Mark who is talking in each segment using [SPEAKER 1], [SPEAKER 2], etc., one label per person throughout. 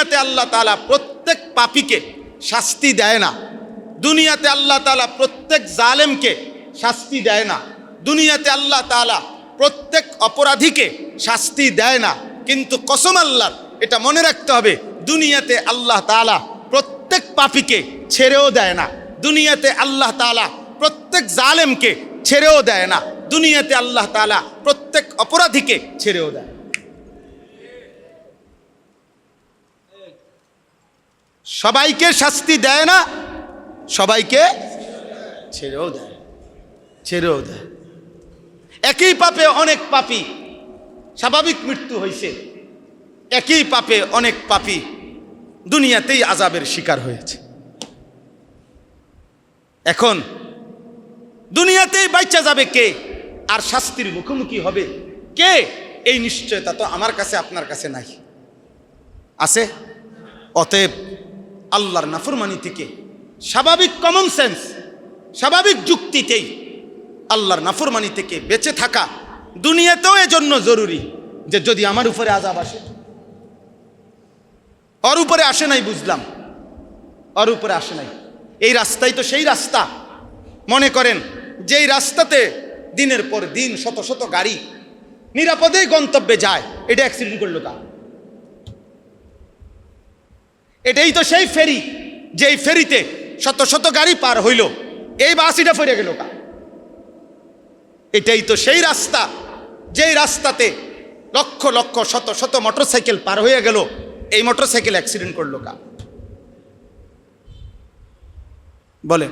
[SPEAKER 1] দুনিয়াতে আল্লাহ তাআলা প্রত্যেক পাপীকে শাস্তি দেয় না। দুনিয়াতে আল্লাহ তাআলা প্রত্যেক জালেমকে শাস্তি দেয় না। দুনিয়াতে আল্লাহ তাআলা প্রত্যেক অপরাধীকে শাস্তি দেয় না। কিন্তু কসম আল্লাহর, এটা মনে রাখতে হবে, দুনিয়াতে আল্লাহ তাআলা প্রত্যেক পাপীকে ছেড়েও দেয় না। দুনিয়াতে আল্লাহ তাআলা প্রত্যেক জালেমকে ছেড়েও দেয় না। দুনিয়াতে আল্লাহ তাআলা প্রত্যেক অপরাধীকে ছেড়েও দেয়। সবাইকে শাস্তি দেয় না, সবাইকে ছেড়েও দেয়, ছেড়েও দেয়। একই পাপে অনেক পাপী স্বাভাবিক মৃত্যু হয়েছে, একই পাপে অনেক পাপী দুনিয়াতেই আযাবের শিকার হয়েছে। এখন দুনিয়াতেই বাঁচা যাবে কে, আর শাস্তির মুখোমুখি হবে কে, এই নিশ্চয়তা তো আমার কাছে আপনার কাছে নাই, আছে? অতএব আল্লাহর নাফরমানি থেকে, স্বাভাবিক কমন সেন্স, স্বাভাবিক যুক্তিতেই আল্লাহর নাফরমানি থেকে বেঁচে থাকা দুনিয়াতেও এজন্য জরুরি যে যদি আমার উপরে আযাব আসে, ওর উপরে আসে নাই বুঝলাম, ওর উপরে আসে নাই, এই রাস্তাই তো সেই রাস্তা। মনে করেন যেই রাস্তাতে দিনের পর দিন শত শত গাড়ি নিরাপদেই গন্তব্যে যায়, এটা অ্যাক্সিডেন্ট করলো কা? এটাই তো সেই ফেরি, যেই ফেরিতে শত শত গাড়ি পার হইল, এই বাসিটা ফিরে গেল কা? এটাই তো সেই রাস্তা, যেই রাস্তাতে লক্ষ লক্ষ শত শত মোটরসাইকেল পার হয়ে গেল, এই মোটরসাইকেল অ্যাক্সিডেন্ট করলো কা? বলে।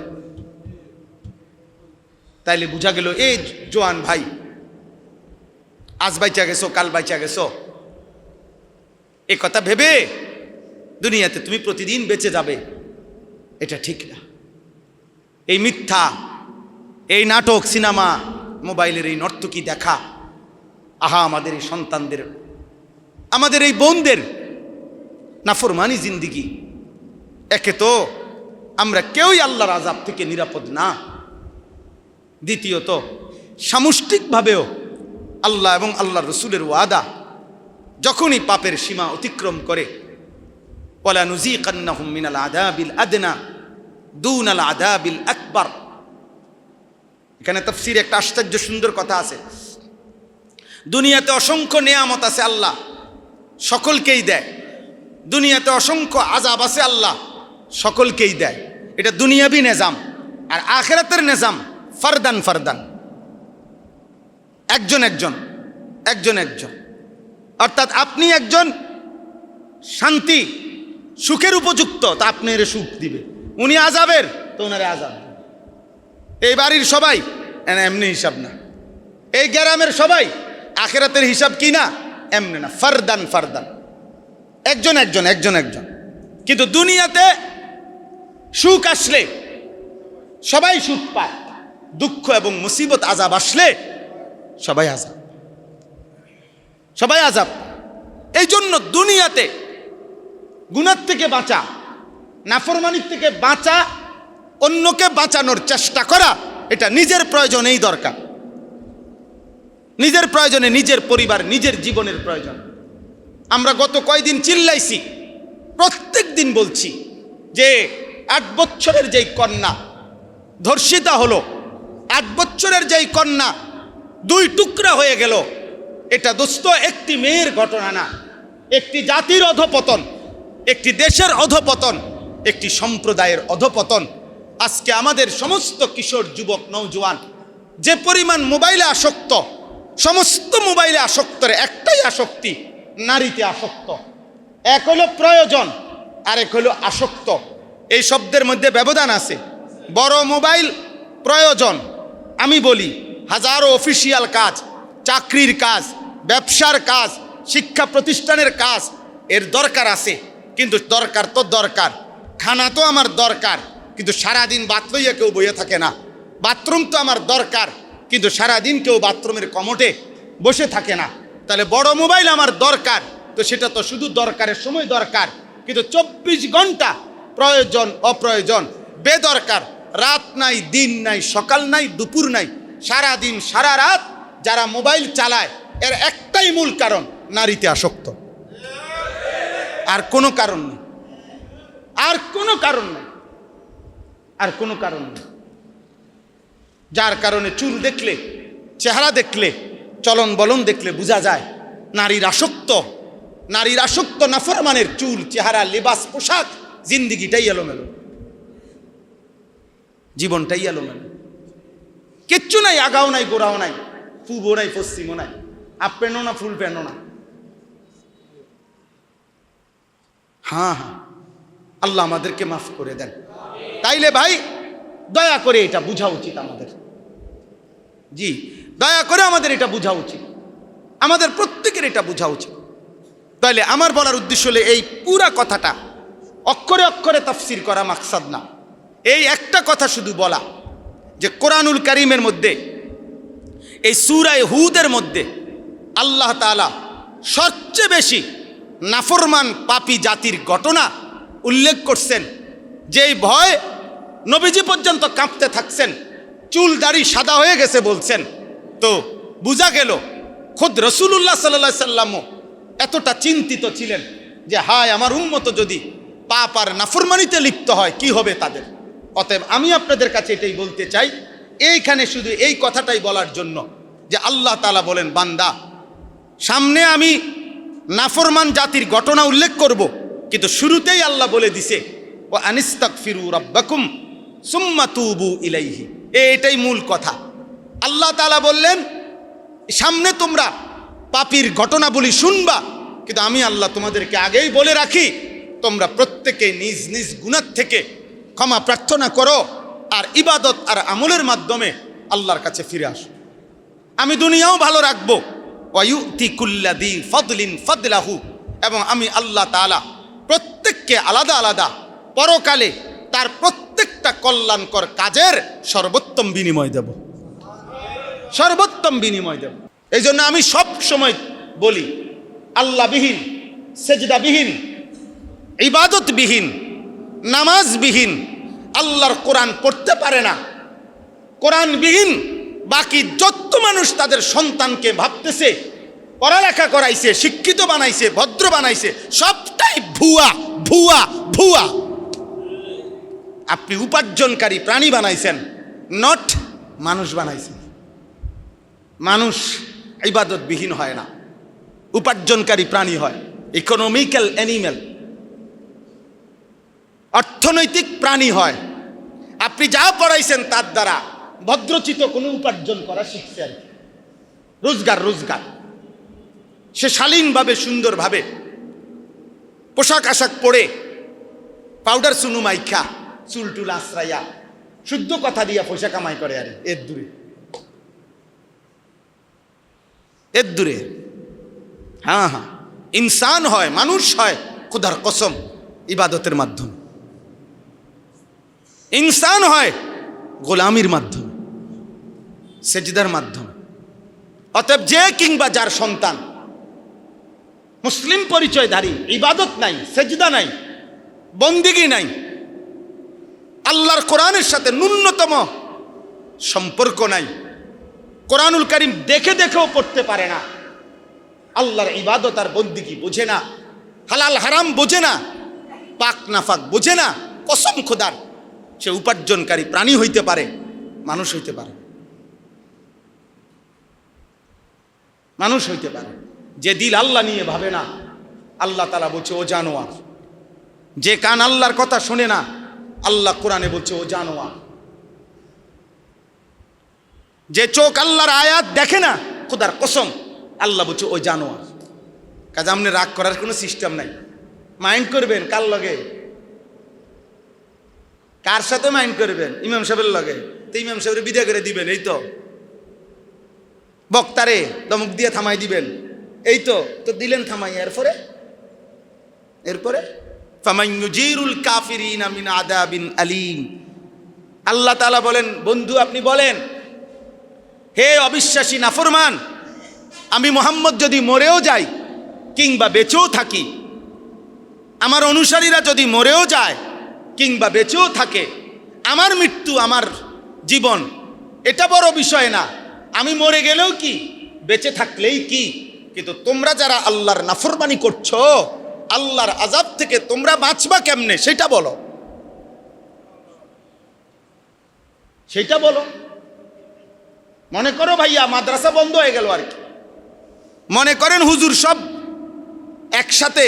[SPEAKER 1] তাইলে বুঝা গেল, এই জোয়ান ভাই, আজ বাইচা গেছো, কাল বাইচা গেছো, এ কথা ভেবে দুনিয়াতে তুমি প্রতিদিন বেঁচে যাবে, এটা ঠিক না। এই মিথ্যা, এই নাটক, সিনেমা, মোবাইলের এই নর্তকী দেখা, আহা আমাদের এই সন্তানদের, আমাদের এই বোনদের নাফরমানি জিন্দিগি, একে তো আমরা কেউই আল্লাহর আযাব থেকে নিরাপদ না, দ্বিতীয়ত সামষ্টিকভাবেও আল্লাহ এবং আল্লাহর রসুলের ওয়াদা, যখনই পাপের সীমা অতিক্রম করে, ওয়ালা নুযীকান্নাহুম মিনাল আযাবিল আদনা দুনাল আযাবিল আকবার। এখানে তাফসীরে একটা আশ্চর্য সুন্দর কথা আছে। দুনিয়াতে অসংখ্য নেয়ামত আছে, আল্লাহ সকলকেই দেয়। দুনিয়াতে অসংখ্য আযাব আছে, আল্লাহ সকলকেই দেয়। এটা দুনিয়াবি নিজাম। আর আখিরাতের নিজাম ফারদান ফারদান, একজন একজন, একজন একজন। অর্থাৎ আপনি একজন শান্তি সুখের উপযুক্ত, তা আপনার সুখ দিবে। উনি আযাবের, তো ওনারে আযাব দিবে। এই বাড়ির সবাই এমনি হিসাব না, এই গ্রামের সবাই আখিরাতের হিসাব কি না, এমনি না, ফারদান ফারদান, একজন একজন, একজন একজন। কিন্তু দুনিয়াতে সুখ আসলে সবাই সুখ পায়, দুঃখ এবং মুসিবত আযাব আসলে সবাই আযাব, সবাই আযাব। এই জন্য দুনিয়াতে গুনাহ থেকে বাঁচা, নাফরমানির থেকে বাঁচা, অন্যকে বাঁচানোর চেষ্টা করা, এটা নিজের প্রয়োজনেই দরকার। নিজের প্রয়োজনে, নিজের পরিবার, নিজের জীবনের প্রয়োজন। আমরা গত কয়দিন চিল্লাইছি, প্রত্যেক দিন বলছি যে 8 বছরের যেই কন্যা ধর্ষিতা হলো, 8 বছরের যেই কন্যা 2 টুকরা হয়ে গেল, এটা দোস্ত একটি মেয়ের ঘটনা না, একটি জাতির অধপতন, একটি দেশের অধপতন, একটি সম্প্রদায়ের অধপতন। আজকে আমাদের সমস্ত কিশোর যুবক নওজোয়ান যে পরিমাণ মোবাইলে আসক্ত, সমস্ত মোবাইলে আসক্তের একটাই আসক্তি, নারীতে আসক্ত। এক হলো প্রয়োজন, আর এক হলো আসক্ত। এই শব্দের মধ্যে ব্যবধান আছে। বড় মোবাইল প্রয়োজন, আমি বলি হাজারো অফিসিয়াল কাজ, চাকরির কাজ, ব্যবসার কাজ, শিক্ষা প্রতিষ্ঠানের কাজ, এর দরকার আছে। কিন্তু দরকার তো দরকার, খানা তো আমার দরকার, কিন্তু সারাদিন বাত লইয়া কেউ বইয়া থাকে না। বাথরুম তো আমার দরকার, কিন্তু সারাদিন কেউ বাথরুমের কমোটে বসে থাকে না। তাহলে বড় মোবাইল আমার দরকার, তো সেটা তো শুধু দরকারের সময় দরকার, কিন্তু 24 ঘন্টা প্রয়োজন অপ্রয়োজন বেদরকার, রাত নাই, দিন নাই, সকাল নাই, দুপুর নাই, সারা দিন সারা রাত যারা মোবাইল চালায়, এর একটাই মূল কারণ, নারীতে আসক্ত। আর কোনো কারণ নেই, আর কোনো কারণ নেই, আর কোনো কারণ নেই। যার কারণে চুল দেখলে, চেহারা দেখলে, চলন বলন দেখলে বোঝা যায় নারীর আসক্ত নাফরমানের চুল, চেহারা, লিবাস, পোশাক, জিন্দিগিটাই এলোমেলো, জীবনটাই এলোমেলো। কিচ্ছু নাই, আগাও নাই, গোড়াও নাই, পূর্বও নাই, পশ্চিমও নাই, হাফ প্যান্টও না, ফুল প্যান্টও না। হ্যাঁ, আল্লাহ আমাদেরকে মাফ করে দেন। তাইলে ভাই দয়া করে এটা বোঝা উচিত আমাদের, জি দয়া করে আমাদের এটা বোঝা উচিত, আমাদের প্রত্যেকের এটা বোঝা উচিত। তাইলে আমার বলার উদ্দেশ্য হলো এই পুরা কথাটা অক্ষরে অক্ষরে তাফসীর করা মাকসাদ না, এই একটা কথা শুধু বলা যে কোরআনুল কারীমের মধ্যে এই সূরা হুদের মধ্যে আল্লাহ তাআলা সবচেয়ে বেশি নাফরমান পাপী জাতির ঘটনা উল্লেখ করছেন, যেই ভয় নবীজি পর্যন্ত কাঁপতে থাকছেন, চুল দাড়ি সাদা হয়ে গেছে বলছেন। তো বোঝা গেল খোদ রাসূলুল্লাহ সাল্লাল্লাহু আলাইহি সাল্লামও এতটা চিন্তিত ছিলেন যে হায় আমার উম্মত যদি পাপ আর নাফরমানিতে লিপ্ত হয় কি হবে তাদের। অতএব আমি আপনাদের কাছে এটাই বলতে চাই, এইখানে শুধু এই কথাটাই বলার জন্য যে আল্লাহ তাআলা বলেন, বান্দা সামনে আমি নাফরমান জাতির ঘটনা উল্লেখ করব, কিন্তু শুরুতেই আল্লাহ বলে দিছে ও আনিস্তাগফিরু রাব্বাকুম সুম্মা তুবু ইলাইহি। এটাই মূল কথা। আল্লাহ তাআলা বললেন সামনে তোমরা পাপীর ঘটনাবলী শুনবা, কিন্তু আমি আল্লাহ তোমাদেরকে আগেই বলে রাখি তোমরা প্রত্যেকে নিজ নিজ গুনাহ থেকে ক্ষমা প্রার্থনা করো আর ইবাদত আর আমলের মাধ্যমে আল্লাহর কাছে ফিরে আসো। আমি দুনিয়াও ভালো রাখবো, ওয়ায়ুতি কুল্লাযী ফাদলিন ফাদলাহু, এবং আমি আল্লাহ তাআলা প্রত্যেককে আলাদা আলাদা পরকালে তার প্রত্যেকটা কল্যাণকর কাজের সর্বোত্তম বিনিময় দেব, সর্বোত্তম বিনিময় দেব। এই জন্য আমি সব সময় বলি আল্লাহবিহীন, সেজদাবিহীন, ইবাদতবিহীন, নামাজবিহীন, আল্লাহর কোরআন পড়তে পারে না। কোরআনবিহীন বাকি যত মানুষ তাদের সন্তানকে ভাবতেছে পড়ালেখা করাইছে, শিক্ষিত বানাইছে, ভদ্র বানাইছে, সবটাই ভুয়া ভুয়া ভুয়া। আপনি উপার্জনকারী প্রাণী বানাইছেন, নট মানুষ বানাইছেন। মানুষ ইবাদতবিহীন হয় না, উপার্জনকারী প্রাণী হয়, ইকোনমিক্যাল অ্যানিম্যাল, অর্থনৈতিক প্রাণী হয়। আপনি যা পড়াইছেন তার দ্বারা ভদ্রচিত কোনো উপার্জন করা শিখছে আর কি, রোজগার। সে শালীনভাবে সুন্দরভাবে পোশাক আশাক পরে পাউডার সুনু মাইখা চুল টুল আশ্রাইয়া শুদ্ধ কথা দিয়া পয়সা কামাই করে, আরে এর দূরে। হ্যাঁ, ইনসান হয়, মানুষ হয় খোদার কসম ইবাদতের মাধ্যমে, ইনসান হয় গোলামির মাধ্যমে, সেজদার মাধ্যমে। অতএব যে কিংবা যার সন্তান মুসলিম পরিচয়ধারী, ইবাদত নাই, সেজদা নাই, বন্দিগি নাই, আল্লাহর কোরআনের সাথে ন্যূনতম সম্পর্ক নাই, কোরআনুল কারীম দেখে দেখেও পড়তে পারে না, আল্লাহর ইবাদত আর বন্দিগি বোঝে না, হালাল হারাম বোঝে না, পাক নাফাক বোঝে না, কসম খোদার সে উপার্জনকারী প্রাণী হইতে পারে, মানুষ হইতে পারে, মানুষ হইতে পারে। যে দিল আল্লাহ নিয়ে ভাবে না, আল্লাহ তাআলা বলছে ও জানোয়ার। যে কান আল্লাহর কথা শোনে না, আল্লাহ কোরআনে বলছে ও জানোয়ার। যে চোখ আল্লাহর আয়াত দেখে না, খোদার কসম আল্লাহ বলছে ও জানোয়ার। কাজে আপনি রাগ করার কোনো সিস্টেম নাই। মাইন্ড করবেন কার লগে, কার সাথে মাইন্ড করবেন? ইমাম সাহেবের লগে, তো ইমাম সাহেবের বিদায় করে দিবেন, এই তো। বক্তারে দমক দিয়ে থামাই দিবেন, এই তো দিলেন থামাই। এরপরে ফামাইয়ুজিরুল কাফিরিনা মিন আযাবিন আলীম। আল্লাহ তাআলা বলেন, বন্ধু আপনি বলেন, হে অবিশ্বাসী নাফরমান, আমি মুহাম্মদ যদি মরেও যাই কিংবা বেঁচেও থাকি, আমার অনুসারীরা যদি মরেও যায় কিংবা বেঁচেও থাকে, আমার মৃত্যু আমার জীবন এটা বড় বিষয় না। আমি মরে গেলেও কি, বেঁচে থাকলেই কি, কিন্তু তোমরা যারা আল্লাহর নাফরমানি করছো, আল্লাহর আযাব থেকে তোমরা বাঁচবা কেমনে সেটা বলো, সেটা বলো। মনে করো ভাইয়া মাদ্রাসা বন্ধ হয়ে গেল আর কি, মনে করেন হুজুর সব একসাথে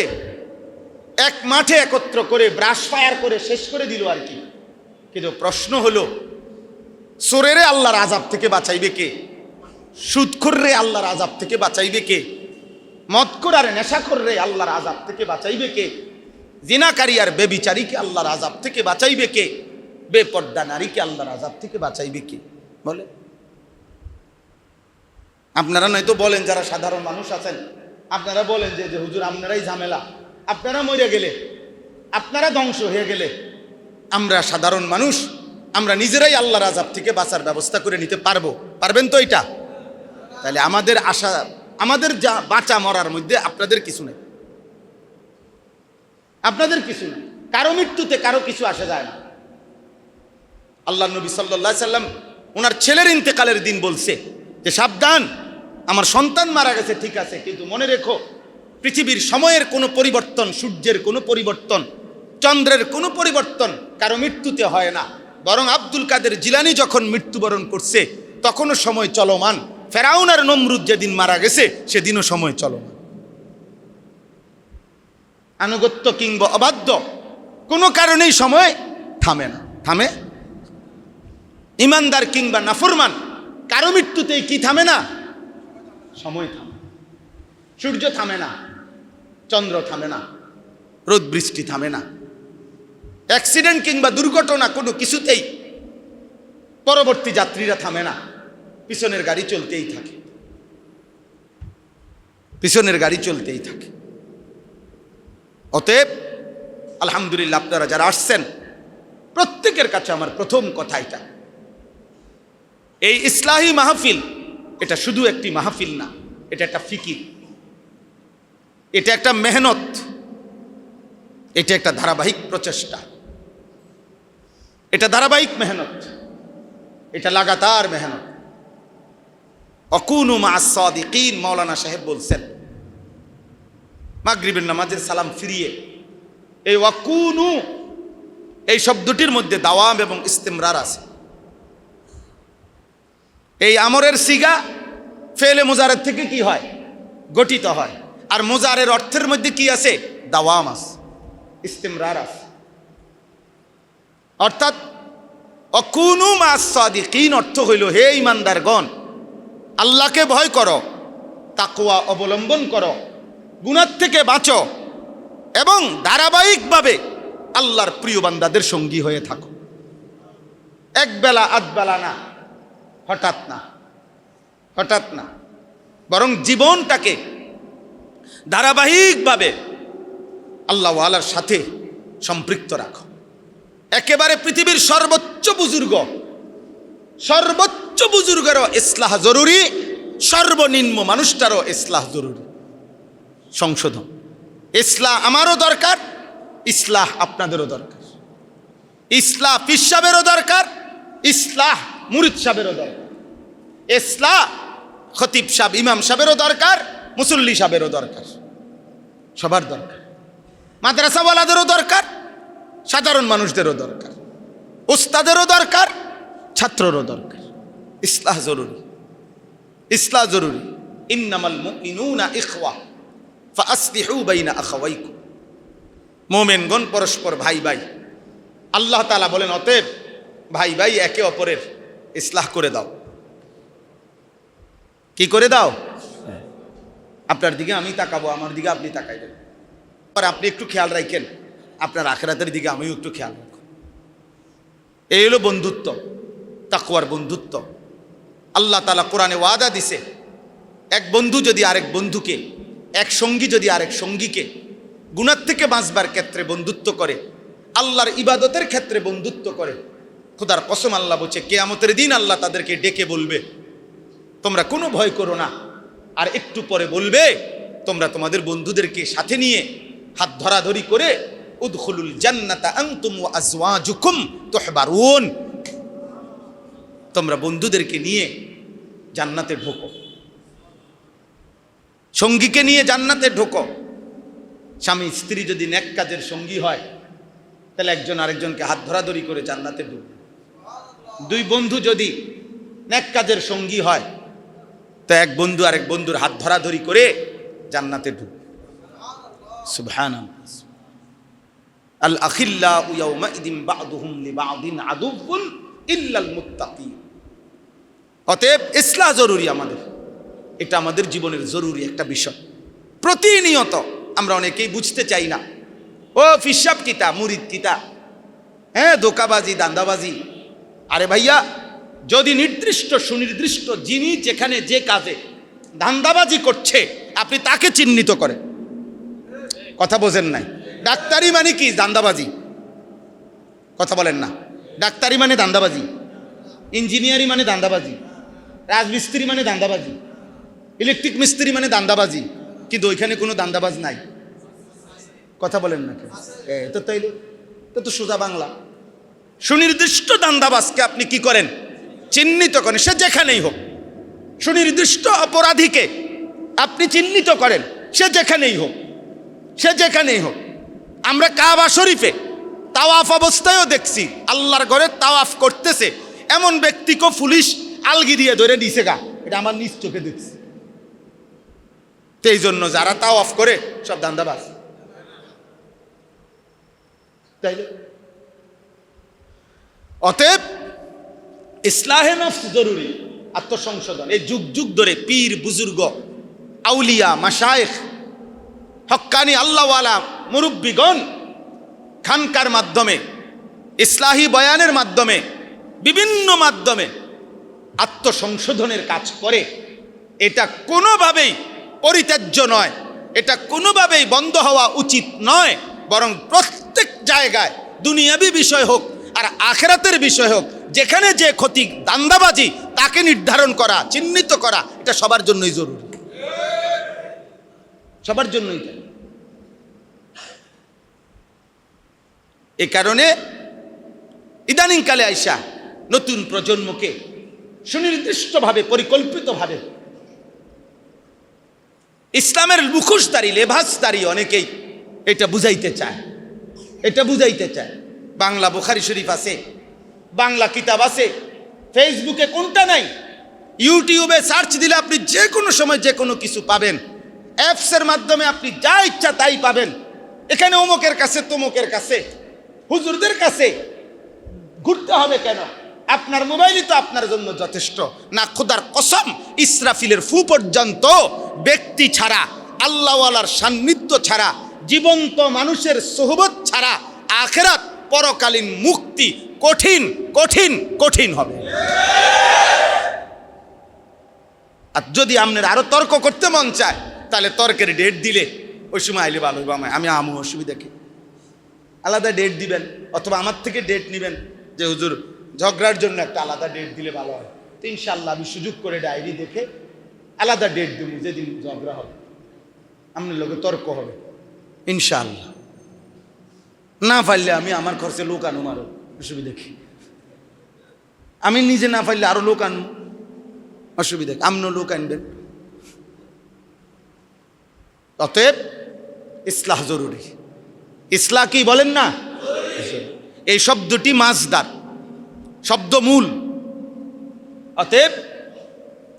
[SPEAKER 1] এক মাঠে একত্র করে ব্রাশ ফায়ার করে শেষ করে দিল আর কি। কিন্তু প্রশ্ন হলো, চোরেরে আল্লাহর আযাব থেকে বাঁচাইবে কে? সুদখোররে আল্লাহর আযাব থেকে বাঁচাইবে কে? মদখোর আর নেশাখোররে আল্লাহর আযাব থেকে বাঁচাইবে কে? জিনাকারী আর বেবিচারীকে আল্লাহর আযাব থেকে বাঁচাইবে কে? বেপর্দা নারীকে আল্লাহর আযাব থেকে বাঁচাইবে কে? বলে। আপনারা নয়তো বলেন, যারা সাধারণ মানুষ আছেন আপনারা বলেন যে হুজুর আপনারাই ঝামেলা, আপনারা মরে গেলে, আপনারা ধ্বংস হয়ে গেলে আমরা সাধারণ মানুষ আমরা নিজেরাই আল্লাহর আযাব থেকে বাঁচার ব্যবস্থা করে নিতে পারবো। পারবেন তো এটা? তাহলে আমাদের আশা, আমাদের যা বাঁচা মরার মধ্যে আপনাদের কিছু নেই, আপনাদের কিছু নেই। কারো মৃত্যুতে কারো কিছু আসে যায় না। আল্লাহ নবী সাল্লাল্লাহু আলাইহি সাল্লাম ওনার ছেলের ইন্তেকালের দিন বলছে যে সাবধান, আমার সন্তান মারা গেছে ঠিক আছে, কিন্তু মনে রেখো পৃথিবীর সময়ের কোনো পরিবর্তন, সূর্যের কোনো পরিবর্তন, চন্দ্রের কোনো পরিবর্তন কারো মৃত্যুতে হয় না। বরং আব্দুল কাদের জিলানী যখন মৃত্যুবরণ করছে তখনও সময় চলমান। ফেরাউন আর নমরুদ যেদিন মারা গেছে সেদিনও সময় চলমান। আনুগত্য কিংবা অবাধ্য কোনো কারণেই সময় থামে না, থামে। ইমানদার কিংবা নাফরমান কারো মৃত্যুতেই কি থামে না? সময় থামে। সূর্য থামে না, চন্দ্র থামে না, রোদ বৃষ্টি থামে না। অ্যাক্সিডেন্ট কিংবা দুর্ঘটনা কোনো কিছুতেই পরবর্তী যাত্রীরা থামে না, পিছনের গাড়ি চলতেই থাকে, পিছনের গাড়ি চলতেই থাকে। অতএব আলহামদুলিল্লাহ আপনারা যারা আসছেন প্রত্যেকের কাছে আমার প্রথম কথা এটা, এই ইসলাহি মাহফিল এটা শুধু একটি মাহফিল না, এটা একটা ফিকির, এটা একটা মেহনত, এটা একটা ধারাবাহিক প্রচেষ্টা, এটা ধারাবাহিক মেহনত, এটা লাগাতার মেহনত। অকুনু মা'আস সাদিকিন মাওলানা সাহেব বলছেন মাগরিবের নামাজের সালাম ফিরিয়ে, এই ওয়াকুনু এই শব্দটির মধ্যে দাওয়াম এবং ইস্তিমরার আছে। এই আমরের সিগা ফেলে মুজারের থেকে কি হয়? গঠিত হয়। আর মুজারের অর্থের মধ্যে কি আছে? দাওয়াম আছে, ইস্তিমরার আছে। অর্থাৎ অকুনু মা'আস সাদিকিন অর্থ হইল, হে ঈমানদারগণ আল্লাহকে ভয় করো, তাকওয়া অবলম্বন করো, গুনাহ থেকে বাঁচো এবং ধারাবাহিকভাবে আল্লাহর প্রিয় বান্দাদের সঙ্গী হয়ে থাকো। এক বেলা আধ বেলা না, হঠাৎ না, হঠাৎ না, বরং জীবনটাকে ধারাবাহিকভাবে আল্লাহ ওয়ালার সাথে সম্পৃক্ত রাখো। একেবারে পৃথিবীর সর্বোচ্চ বুজুর্গেরও ইসলাহ জরুরি, সর্বনিম্ন মানুষটারও ইসলাহ জরুরি, সংশোধন। ইসলাহ আমারও দরকার, ইসলাহ আপনাদেরও দরকার, ইসলাহ পীর সাহেবেরও দরকার, ইসলাহ মুরিদ সাহেবেরও দরকার, ইসলাহ খতিব সাহেব ইমাম সাহেবেরও দরকার, মুসল্লি সাহেবেরও দরকার, সবার দরকার। মাদ্রাসাওয়ালাদেরও দরকার, সাধারণ মানুষদেরও দরকার, উস্তাদেরও দরকার, ছাত্ররও দরকার। ইসলাহ জরুরি, ইসলাহ জরুরি। ইন্নামাল মুমিনুনা ইখওয়া ফাআসলিহু বাইনা আখাওয়াইকুম। মুমিনগণ পরস্পর ভাই ভাই। আল্লাহ তাআলা বলেন অতএব ভাই ভাই একে অপরের ইসলাহ করে দাও। কি করে দাও? আপনার দিকে আমি তাকাবো, আমার দিকে আপনি তাকাইবেন। আর আপনি একটু খেয়াল রাখেন আপনার আখিরাতের দিকে আমিও একটু খেয়াল রাখব। এই হলো বন্ধুত্ব, তাকওয়ার বন্ধুত্ব। আল্লাহ তাআলা কোরআনে ওয়াদা দিছে, এক বন্ধু যদি আরেক বন্ধুকে, এক সঙ্গী যদি আরেক সঙ্গীকে গুনাহ থেকে বাঁচবার ক্ষেত্রে বন্ধুত্ব করে, আল্লাহর ইবাদতের ক্ষেত্রে বন্ধুত্ব করে, খোদার কসম আল্লাহ বলছে কিয়ামতের দিন আল্লাহ তাদেরকে ডেকে বলবে তোমরা কোনো ভয় করো না। আর একটু পরে বলবে তোমরা তোমাদের বন্ধুদেরকে সাথে নিয়ে হাত ধরাধরি করে উদখুলুল জান্নাতা আনতুম ওয়া আজওয়াজুকুম তুহবারুন, তোমরা বন্ধুদেরকে নিয়ে জান্নাতে ঢোকো, সঙ্গীকে নিয়ে জান্নাতে ঢোকো। স্বামী স্ত্রী যদি নেক কাজের সঙ্গী হয় তাহলে একজন আরেকজনকে হাত ধরাধরি করে জান্নাতে ঢুকবে। দুই বন্ধু যদি নেক কাজের সঙ্গী হয় তো এক বন্ধু আরেক বন্ধুর হাত ধরাধরি করে জান্নাতে ঢুকবে। সুবহানাল্লাহ। আল আখিল্লাউ ইয়াউমাইদিন বা'দুহুম লিবা'দিন আদুউন ইল্লাল মুত্তাকিন। অতএব ইসলাহ জরুরি আমাদের, এটা আমাদের জীবনের জরুরি একটা বিষয়। প্রতিনিয়ত আমরা অনেকেই বুঝতে চাই না, ও ফিসাব কিতা, মুরিদ কিতা, হ্যাঁ ধোকাবাজি, দান্দাবাজি। আরে ভাইয়া, যদি নির্দিষ্ট সুনির্দিষ্ট যিনি যেখানে যে কাজে ধান্দাবাজি করছে আপনি তাকে চিহ্নিত করেন। কথা বোঝেন নাই? ডাক্তারি মানে কি? দান্দাবাজি। কথা বলেন না। ডাক্তারি মানে দান্দাবাজি, ইঞ্জিনিয়ারিং মানে দান্দাবাজি, রাজমিস্ত্রি মানে দান্দাবাজি, ইলেকট্রিক মিস্ত্রি মানে দান্দাবাজি। কিন্তু ওইখানে কোনো দান্দাবাজ নাই। কথা বলেন না। তো তাইলে তো সোজা বাংলা। সুনির্দিষ্ট দান্দাবাজকে আপনি কি করেন? চিহ্নিত করেন, সে যেখানেই হোক। সুনির্দিষ্ট অপরাধীকে আপনি চিহ্নিত করেন, সে যেখানেই হোক, সে যেখানেই হোক। আমরা কাবা শরীফে তাওয়াফ অবস্থায়ও দেখছি, আল্লাহর ঘরে তাওয়াফ করতেছে এমন ব্যক্তিকে পুলিশ আলগি দিয়ে ধরে দিছে গা। এটা আমার নিজ চোখে দেখছি। এই জন্য যারা তাওয়াফ করে সব দান্দাবাজ। তাইলে অতএব ইসলাহে নফস জরুরি, আত্মসংশোধন। এই যুগ যুগ ধরে পীর বুজুর্গ, আউলিয়া, মাশায়েখ, হক্কানি আল্লাহওয়ালা মুরব্বিগণ খানকার মাধ্যমে, ইসলাহি বয়ানের মাধ্যমে, বিভিন্ন মাধ্যমে আত্মসংশোধনের কাজ করে। এটা কোনোভাবেই পরিত্যাজ্য নয়, এটা কোনোভাবেই বন্ধ হওয়া উচিত নয়। বরং প্রত্যেক জায়গায়, দুনিয়াবি বিষয় হোক আর আখিরাতের বিষয় হোক, যেখানে যে ক্ষতি, দান্দাবাজি, তাকে নির্ধারণ করা, চিহ্নিত করা, এটা সবার জন্যই জরুরি, সবার জন্যই। এ কারণে ইদানিংকালে আইসা নতুন প্রজন্মকে সুনির্দিষ্টভাবে, পরিকল্পিতভাবে ইসলামের মুখোশধারী, লেবাসধারী অনেকেই এটা বুঝাইতে চায়, এটা বুঝাইতে চায়। বাংলা বুখারী শরীফ আছে, বাংলা কিতাব আছে, ফেসবুকে কোনটা নাই? ইউটিউবে সার্চ দিলে আপনি যে কোনো সময় যে কোনো কিছু পাবেন। অ্যাপসের মাধ্যমে আপনি যা ইচ্ছা তাই পাবেন। এখানে অমুকের কাছে, তমুকের কাছে, হুজুরদের কাছে ঘুরতে হবে কেন? আপনার মোবাইলই তো আপনার জন্য যথেষ্ট। না খোদার কসম, ইসরাফিলের ফু পর্যন্ত ব্যক্তি ছাড়া, আল্লাহওয়ালার সান্নিধ্য ছাড়া, জীবন্ত মানুষের সোহবত ছাড়া আখিরাত, পরকালীন মুক্তি কঠিন কঠিন কঠিন হবে। আর যদি আপনার আরো তর্ক করতে মন চায়, তাহলে তর্কের ডেট দিলে ওই সময় আইলে ভালো হবে। আমি আমু অসুবিধা কি? আলাদা ডেট দিবেন, অথবা আমার থেকে ডেট নেবেন যে হুজুর ঝগড়ার জন্য একটা আলাদা ডেট দিলে ভালো হয়। তো ইনশাল্লাহ আমি সুযোগ করে ডায়েরি দেখে আলাদা ডেট দেবো, যেদিন ঝগড়া হবে, আপনার লোকে তর্ক হবে ইনশাল্লাহ। না পারলে আমি আমার খরচে লোক আনুম, আরো অসুবিধা কি? আমি নিজে না পারলে আরো লোক আনুম, অসুবিধা কি? আপনিও লোক আনবেন। অতএব ইসলাহ জরুরি। ইসলাহ কি বলেন না? এই শব্দটি মাসদার, শব্দ মূল। অতএব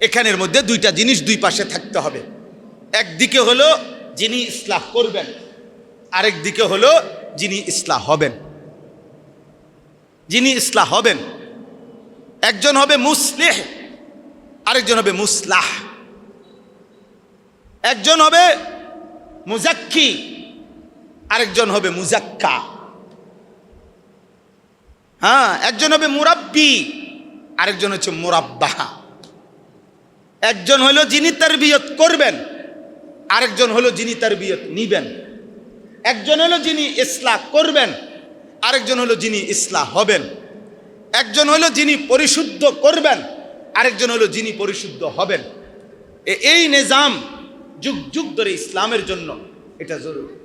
[SPEAKER 1] এখানের মধ্যে দুইটা জিনিস দুই পাশে থাকতে হবে। একদিকে হলো যিনি ইসলাহ করবেন, আরেক দিকে হলো যিনি ইসলাহ হবেন। যিনি ইসলাহ হবেন, একজন হবে মুসলিহ, আরেকজন হবে মুসলাহ। একজন হবে মুজাক্কি, আরেকজন হবে মুজাক্কা। হ্যাঁ, একজন হবে মুরাব্বি, আরেকজন হচ্ছে মুরাব্বাহ। একজন হলো যিনি তারবিয়ত করবেন, আরেকজন হলো যিনি তারবিয়ত নিবেন। একজন হলো যিনি ইসলাহ করবেন, আরেকজন হলো যিনি ইসলাহ হবেন। একজন হলো যিনি পরিশুদ্ধ করবেন, আরেকজন হলো যিনি পরিশুদ্ধ হবেন। এই নিজাম যুগ যুগ ধরে ইসলামের জন্য এটা জরুরি।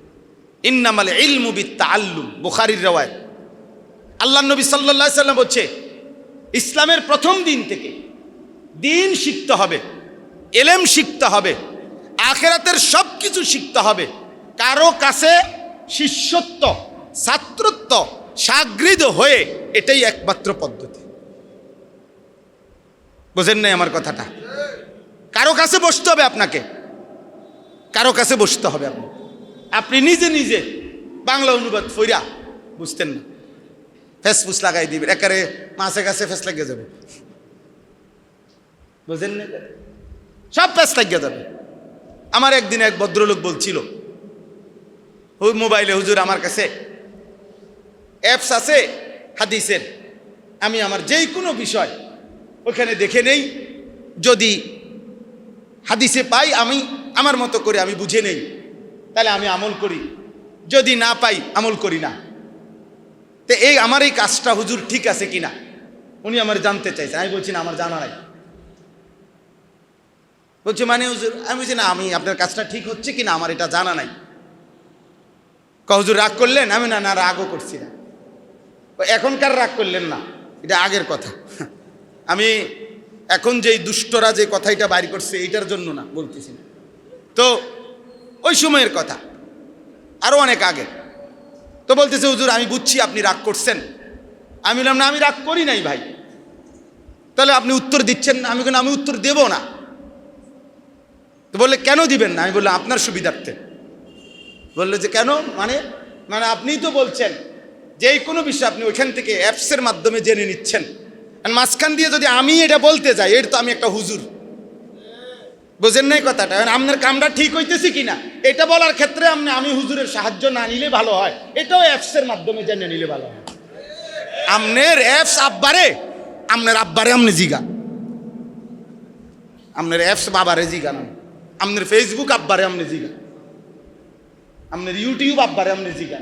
[SPEAKER 1] ইন্নামাল ইলমু বিত্তাআল্লুম, বুখারীর riwayat। আল্লাহ নবী সাল্লাল্লাহু আলাইহি সাল্লাম বলছে, ইসলামের প্রথম দিন থেকে দিন শিখতে হবে, ইলম শিখতে হবে, আখিরাতের সব কিছু শিখতে হবে। কারো কাছে শিষ্যত্ব, ছাত্রত্ব, সাগৃদ হয়ে এটাই একমাত্র পদ্ধতি। বোঝেন নাই আমার কথাটা? কারো কাছে বসতে হবে আপনাকে, কারো কাছে বসতে হবে। আপনি নিজে নিজে বাংলা অনুবাদ ফইরা বুঝতেন না, ফেসফুস লাগাই দিবেন, একারে মাছে কাছে ফেস লাগিয়ে যাবে। বুঝেন না? সব ফেস লাগিয়ে যাবে। আমার একদিন এক ভদ্রলোক বলছিল, ওই মোবাইলে হুজুর আমার কাছে অ্যাপস আছে হাদিসের, আমি আমার যেই কোনো বিষয় ওখানে দেখে নেই, যদি হাদিসে পাই আমি আমার মতো করে আমি বুঝে নেই, তাহলে আমি আমল করি, যদি না পাই আমল করি না। তো এই আমার এই কাজটা হুজুর ঠিক আছে কিনা উনি আমার জানতে চাইছে। আমি বলছি না, আমার জানা নাই। বলছে মানে হুজুর? আমি বলছি না, আমি আপনার কাজটা ঠিক হচ্ছে কিনা আমার এটা জানা নাই। হুজুর রাগ করলেন? আমি না না রাগও করছি না। এখনকার রাগ করলেন না, এটা আগের কথা। আমি এখন যেই দুষ্টরা যে কথাটা বাইর করছে এইটার জন্য না বলতেছি না, তো ওই সময়ের কথা, আরো অনেক আগে। তো বলতেছে হুজুর আমি বুঝছি আপনি রাগ করছেন। আমি বললাম না, আমি রাগ করি নাই ভাই। তাহলে আপনি উত্তর দিচ্ছেন না? আমি বললাম আমি উত্তর দেব না। তো বললে কেন দিবেন না? আমি বললাম আপনার সুবিধার্থে। বললো যে কেন? মানে মানে আপনিই তো বলছেন যে এই কোনো বিষয় আপনি ওইখান থেকে অ্যাপসের মাধ্যমে জেনে নিচ্ছেন, আর মাঝখান দিয়ে যদি আমি এটা বলতে যাই, এর তো আমি একটা হুজুর। বোঝেন নাই কথাটা? আপনার কামটা ঠিক হইতেছি কিনা এটা বলার ক্ষেত্রে আমি হুজুরের সাহায্য না নিলে ভালো হয়, এটাও অ্যাপসের মাধ্যমে জেনে নিলে ভালো হয়। আপনার অ্যাপস আব্বারে, আপনার আব্বারে আপনি জিগা, আপনার অ্যাপস বাবারে জিগা না, আপনার ফেসবুক আব্বারে আপনি জিগা, আপনার ইউটিউব আব্বারে আপনি জিগা,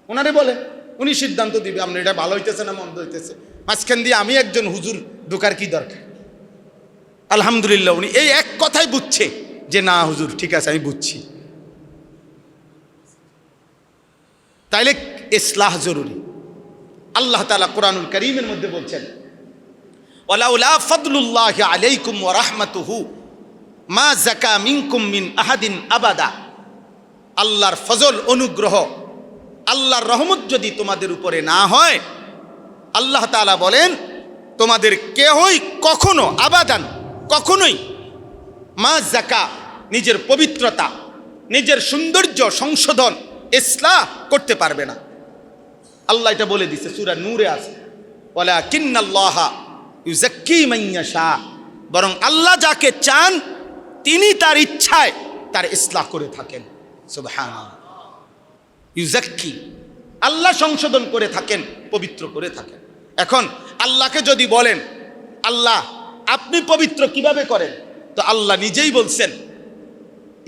[SPEAKER 1] ওনারে বলে, উনি সিদ্ধান্ত দিবে আপনি এটা ভালো হইতেছে না মন্দ হইতেছে। মাঝখান দিয়ে আমি একজন হুজুর ঢোকার কি দরকার? আলহামদুলিল্লাহ উনি এই এক কথাই বুঝছে যে না হুজুর ঠিক আছে আমি বুঝছি। তাইলে ইসলাহ জরুরি। আল্লাহ তাআলা কোরআনুল কারীমের মধ্যে বলছেন, ওয়ালাউলা ফাদলুল্লাহি আলাইকুম ওয়া রাহমাতুহু মা যাকা মিনকুম মিন আহাদিন আবাদা। আল্লাহর ফজল, অনুগ্রহ, আল্লাহর রহমত যদি তোমাদের উপরে না হয়, আল্লাহ তাআলা বলেন তোমাদের কেহই কখনো, আবাদান কখনোই, মা যাকা নিজের পবিত্রতা, নিজের সৌন্দর্য সংশোধন, ইসলাহ করতে পারবে না। আল্লাহ এটা বলে দিছে, সূরা নূরে আছে, ওয়ালাকিন্নাল্লাহা ইউযাক্কি মান ইয়াশা। বরং আল্লাহ যাকে চান তিনি তার ইচ্ছায় তার ইসলাহ করে থাকেন। সুবহানাল্লাহ। ইউযাক্কি, আল্লাহ সংশোধন করে থাকেন, পবিত্র করে থাকেন। এখন আল্লাহকে যদি বলেন আল্লাহ আপনি পবিত্র কিভাবে করেন, তো আল্লাহ নিজেই বলছেন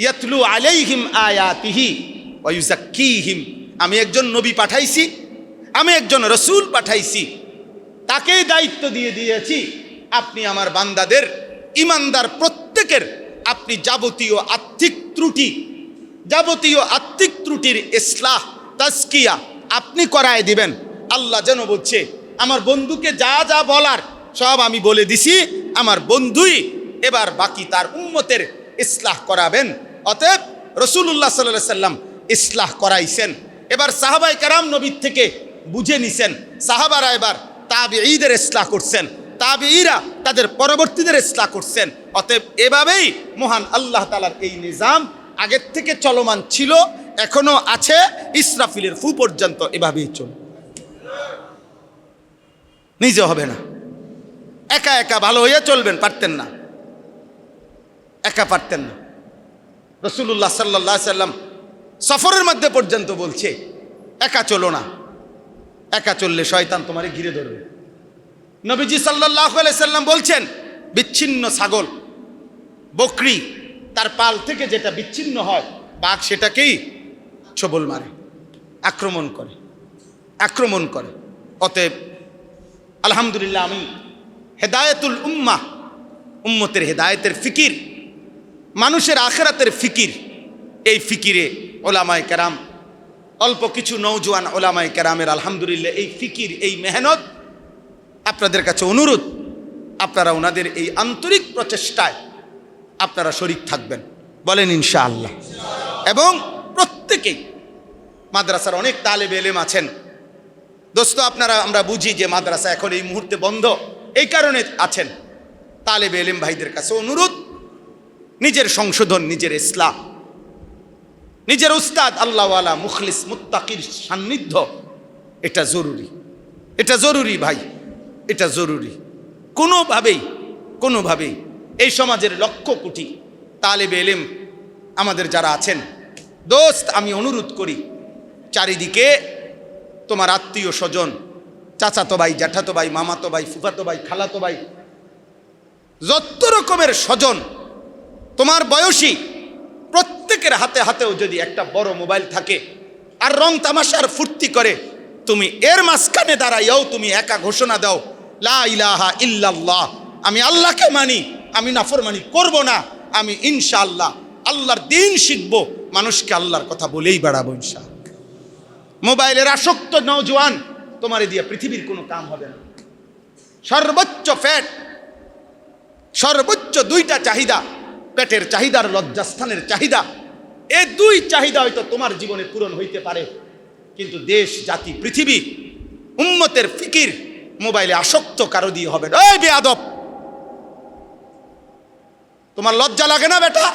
[SPEAKER 1] ইয়াতলু আলাইহিম আয়াতিহি ওয়া ইউযাক্কিহিম। আমি একজন নবী পাঠাইছি, আমি একজন রসুল পাঠাইছি, তাকেই দায়িত্ব দিয়ে দিয়েছি আপনি আমার বান্দাদের, ইমানদার প্রত্যেকের আপনি যাবতীয় আত্মিক ত্রুটির ইসলাহ, তাজকিয়া আপনি করায় দিবেন। আল্লাহ যেন বলছে আমার বন্ধুকে যা যা বলার সব আমি বলে দিছি, আমার বন্ধুই এবার বাকি তার উম্মতের ইসলাহ করাবেন। অতএব রাসূলুল্লাহ সাল্লাল্লাহু আলাইহি সাল্লাম ইসলাহ করাইছেন। এবার সাহাবায়ে কেরাম নবীর থেকে বুঝে নিছেন, সাহাবারা এবার তাবিঈদের ইসলাহ করছেন, তাবিঈরা তাদের পরবর্তীদের ইসলাহ করছেন। অতএব এভাবেই মহান আল্লাহ তাআলার এই নিজাম আগের থেকে চলমান ছিল, এখনো আছে, ইসরাফিলের ফু পর্যন্ত এভাবেই চলবে। নিজে হবে না, একা একা ভালো হইয়া চলবেন, পারতেন না, একা পারতেন না। রাসূলুল্লাহ সাল্লাল্লাহু আলাইহি সাল্লাম সফরের মধ্যে পর্যন্ত বলছে একা চলো না, একা চললে শয়তান তোমারে ঘিরে ধরবে। নবীজি সাল্লাল্লাহু আলাইহি সাল্লাম বলছেন বিচ্ছিন্ন ছাগল, বকরি, তার পাল থেকে যেটা বিচ্ছিন্ন হয়, বাঘ সেটাকেই ছোবল মারে, আক্রমণ করে। অতএব আলহামদুলিল্লাহ আমি হেদায়েতুল উম্মাহ, উম্মতের হেদায়েতের ফিকির, মানুষের আখিরাতের ফিকির, এই ফিকিরে ওলামায়ে কেরাম, অল্প কিছু নওজোয়ান ওলামায়ে কেরামের আলহামদুলিল্লাহ এই ফিকির, এই মেহনত, আপনাদের কাছে অনুরোধ আপনারা ওনাদের এই আন্তরিক প্রচেষ্টায় আপনারা শরীক থাকবেন, বলেন ইনশাআল্লাহ। এবং প্রত্যেকেই, মাদ্রাসার অনেক তালেবে এলেম আছেন দোস্ত, আমরা বুঝি যে মাদ্রাসা এখন এই মুহূর্তে বন্ধ, এই কারণে আছেন। তালেবে এলেম ভাইদের কাছে অনুরোধ, নিজের সংশোধন, নিজের ইসলাম, নিজের উস্তাদ আল্লাহওয়ালা মুখলিস মুত্তাকির সান্নিধ্য, এটা জরুরি, এটা জরুরি ভাই, এটা জরুরি। কোনোভাবেই এই সমাজের লক্ষ কোটি তালেবে এলেম আমাদের যারা আছেন দোস্ত, আমি অনুরোধ করি, চারিদিকে তোমার আত্মীয় স্বজন, চাচাতো ভাই, জ্যাঠাতো ভাই, মামাতো ভাই, ফুফাতো ভাই, খালাতো ভাই, যত রকমের স্বজন তোমার বয়সী, প্রত্যেকের হাতে হাতেও যদি একটা বড় মোবাইল থাকে আর রং তামাশার ফুর্তি করে, তুমি এর মাঝখানে দাঁড়াইয়াও তুমি একা ঘোষণা দাও, লা ইলাহা ইল্লাল্লাহ, আমি আল্লাহকে মানি, আমি নাফরমানি করব না, আমি ইনশাআল্লাহ আল্লাহর দ্বীন শিখব, মানুষকে আল্লাহর কথা বলেই বেড়াবো ইনশাআল্লাহ। মোবাইলের আসক্ত নওজোয়ান, তোমার দিয়ে পৃথিবীর কোনো কাম হবে না। সর্বোচ্চ ফ্যাট, সর্বোচ্চ দুইটা চাহিদা, পেটের চাহিদার লজ্জাস্থানের চাহিদা, এই দুই চাহিদা হয়তো তোমার জীবনে পূরণ হইতে পারে, কিন্তু দেশ, জাতি, পৃথিবী, উম্মতের ফিকির মোবাইলে আসক্ত কারো দিয়ে হবে না। এই বেয়াদব, তোমার লজ্জা লাগে না বেটা?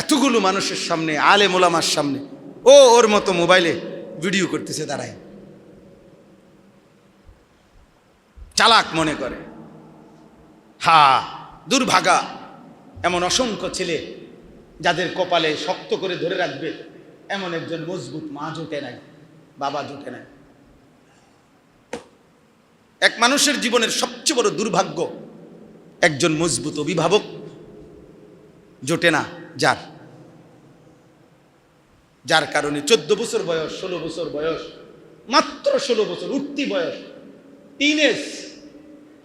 [SPEAKER 1] এতগুলো মানুষের সামনে, আলেম ওলামার সামনে, ওর মতো মোবাইলে ভিডিও করতেছে, দাঁড়ায় চালাক মনে করে। দুর্ভাগা, এমন অসংখ্য ছেলে যাদের কপালে শক্ত করে ধরে রাখবে এমন একজন মজবুত মা জোটে নাই, বাবা জোটে নাই। এক মানুষের জীবনের সবচেয়ে বড় দুর্ভাগ্য, একজন মজবুত অভিভাবক জোটে না, যার কারণে 14 বছর বয়স, 16 বছর বয়স, মাত্র 16 বছর উঠতি বয়স, টিনেজ,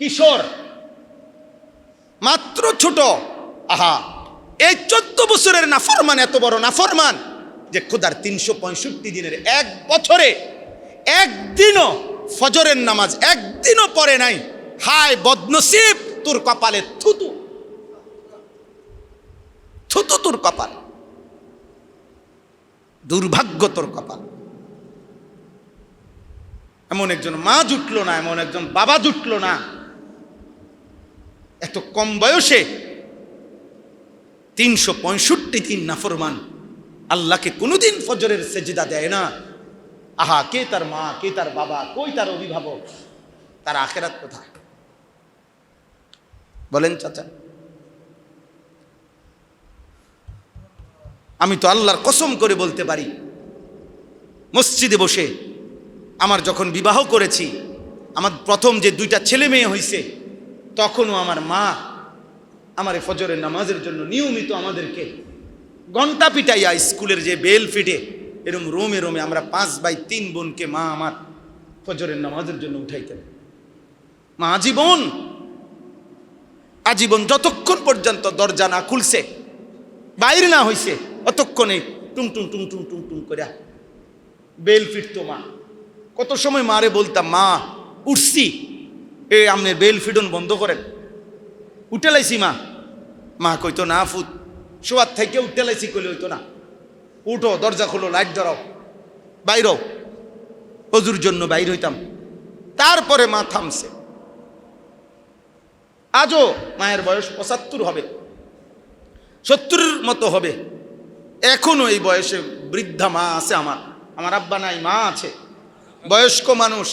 [SPEAKER 1] কিশোর, মাত্র ছোট, এই 14 বছরের নাফরমান এত বড় নাফরমান যে খোদার 365 দিনের এক বছরে একদিনও ফজরের নামাজ একদিনও পড়ে নাই। হায় বদনসিব, তোর কপালে থুতু, থুতু তোর কপাল, দুর্ভাগ্য তোর কপাল। এমন একজন মা জুটলো না, এমন একজন বাবা জুটলো না, এত কম বয়সে 365 দিন নাফরমান, আল্লাহকে কোনোদিন ফজরের সেজদা দেয় না। কে তার মা, কে তার বাবা, কই তার অভিভাবক, তার আখেরাত কোথায়? বলেন চাচা। আমি তো আল্লাহর কসম করে বলতে পারি, মসজিদে বসে আমার যখন বিবাহ করেছি, আমার প্রথম যে 2টা ছেলে মেয়ে হয়েছে, তখনও আমার মা আমার ফজরের নামাজের জন্য নিয়মিত আমাদেরকে ঘন্টা পিটাইয়া স্কুলের যে বেল ফিটে এরকম রোমে রোমে আমরা 5 ভাই 3 বোনকে মা আমার ফজরের নামাজের জন্য উঠাইতেন। মা আজীবন যতক্ষণ পর্যন্ত দরজা না খুলছে, বাইরে না হইছে, অতক্ষণে টুং টুং টুং টুং টুং টুং করে বেল ফিটতো মা। কত সময় মারে বলতাম, মা উঠছি, আপনার বেল ফিডন বন্ধ করেন, উঠে লাইছি মা কইতো না ফুত, শোয়ার থেকে উঠে লাইছি কইলে হইতো না, উঠো, দরজা খোলো, লাইট ধরাও, বাইরও, অজুর জন্য বাইর হইতাম। তারপরে মা থামছে। আজও মায়ের বয়স 75 হবে, 70-এর মতো হবে, এখনো এই বয়সে বৃদ্ধা মা আছে। আমার আব্বা নাই, মা আছে, বয়স্ক মানুষ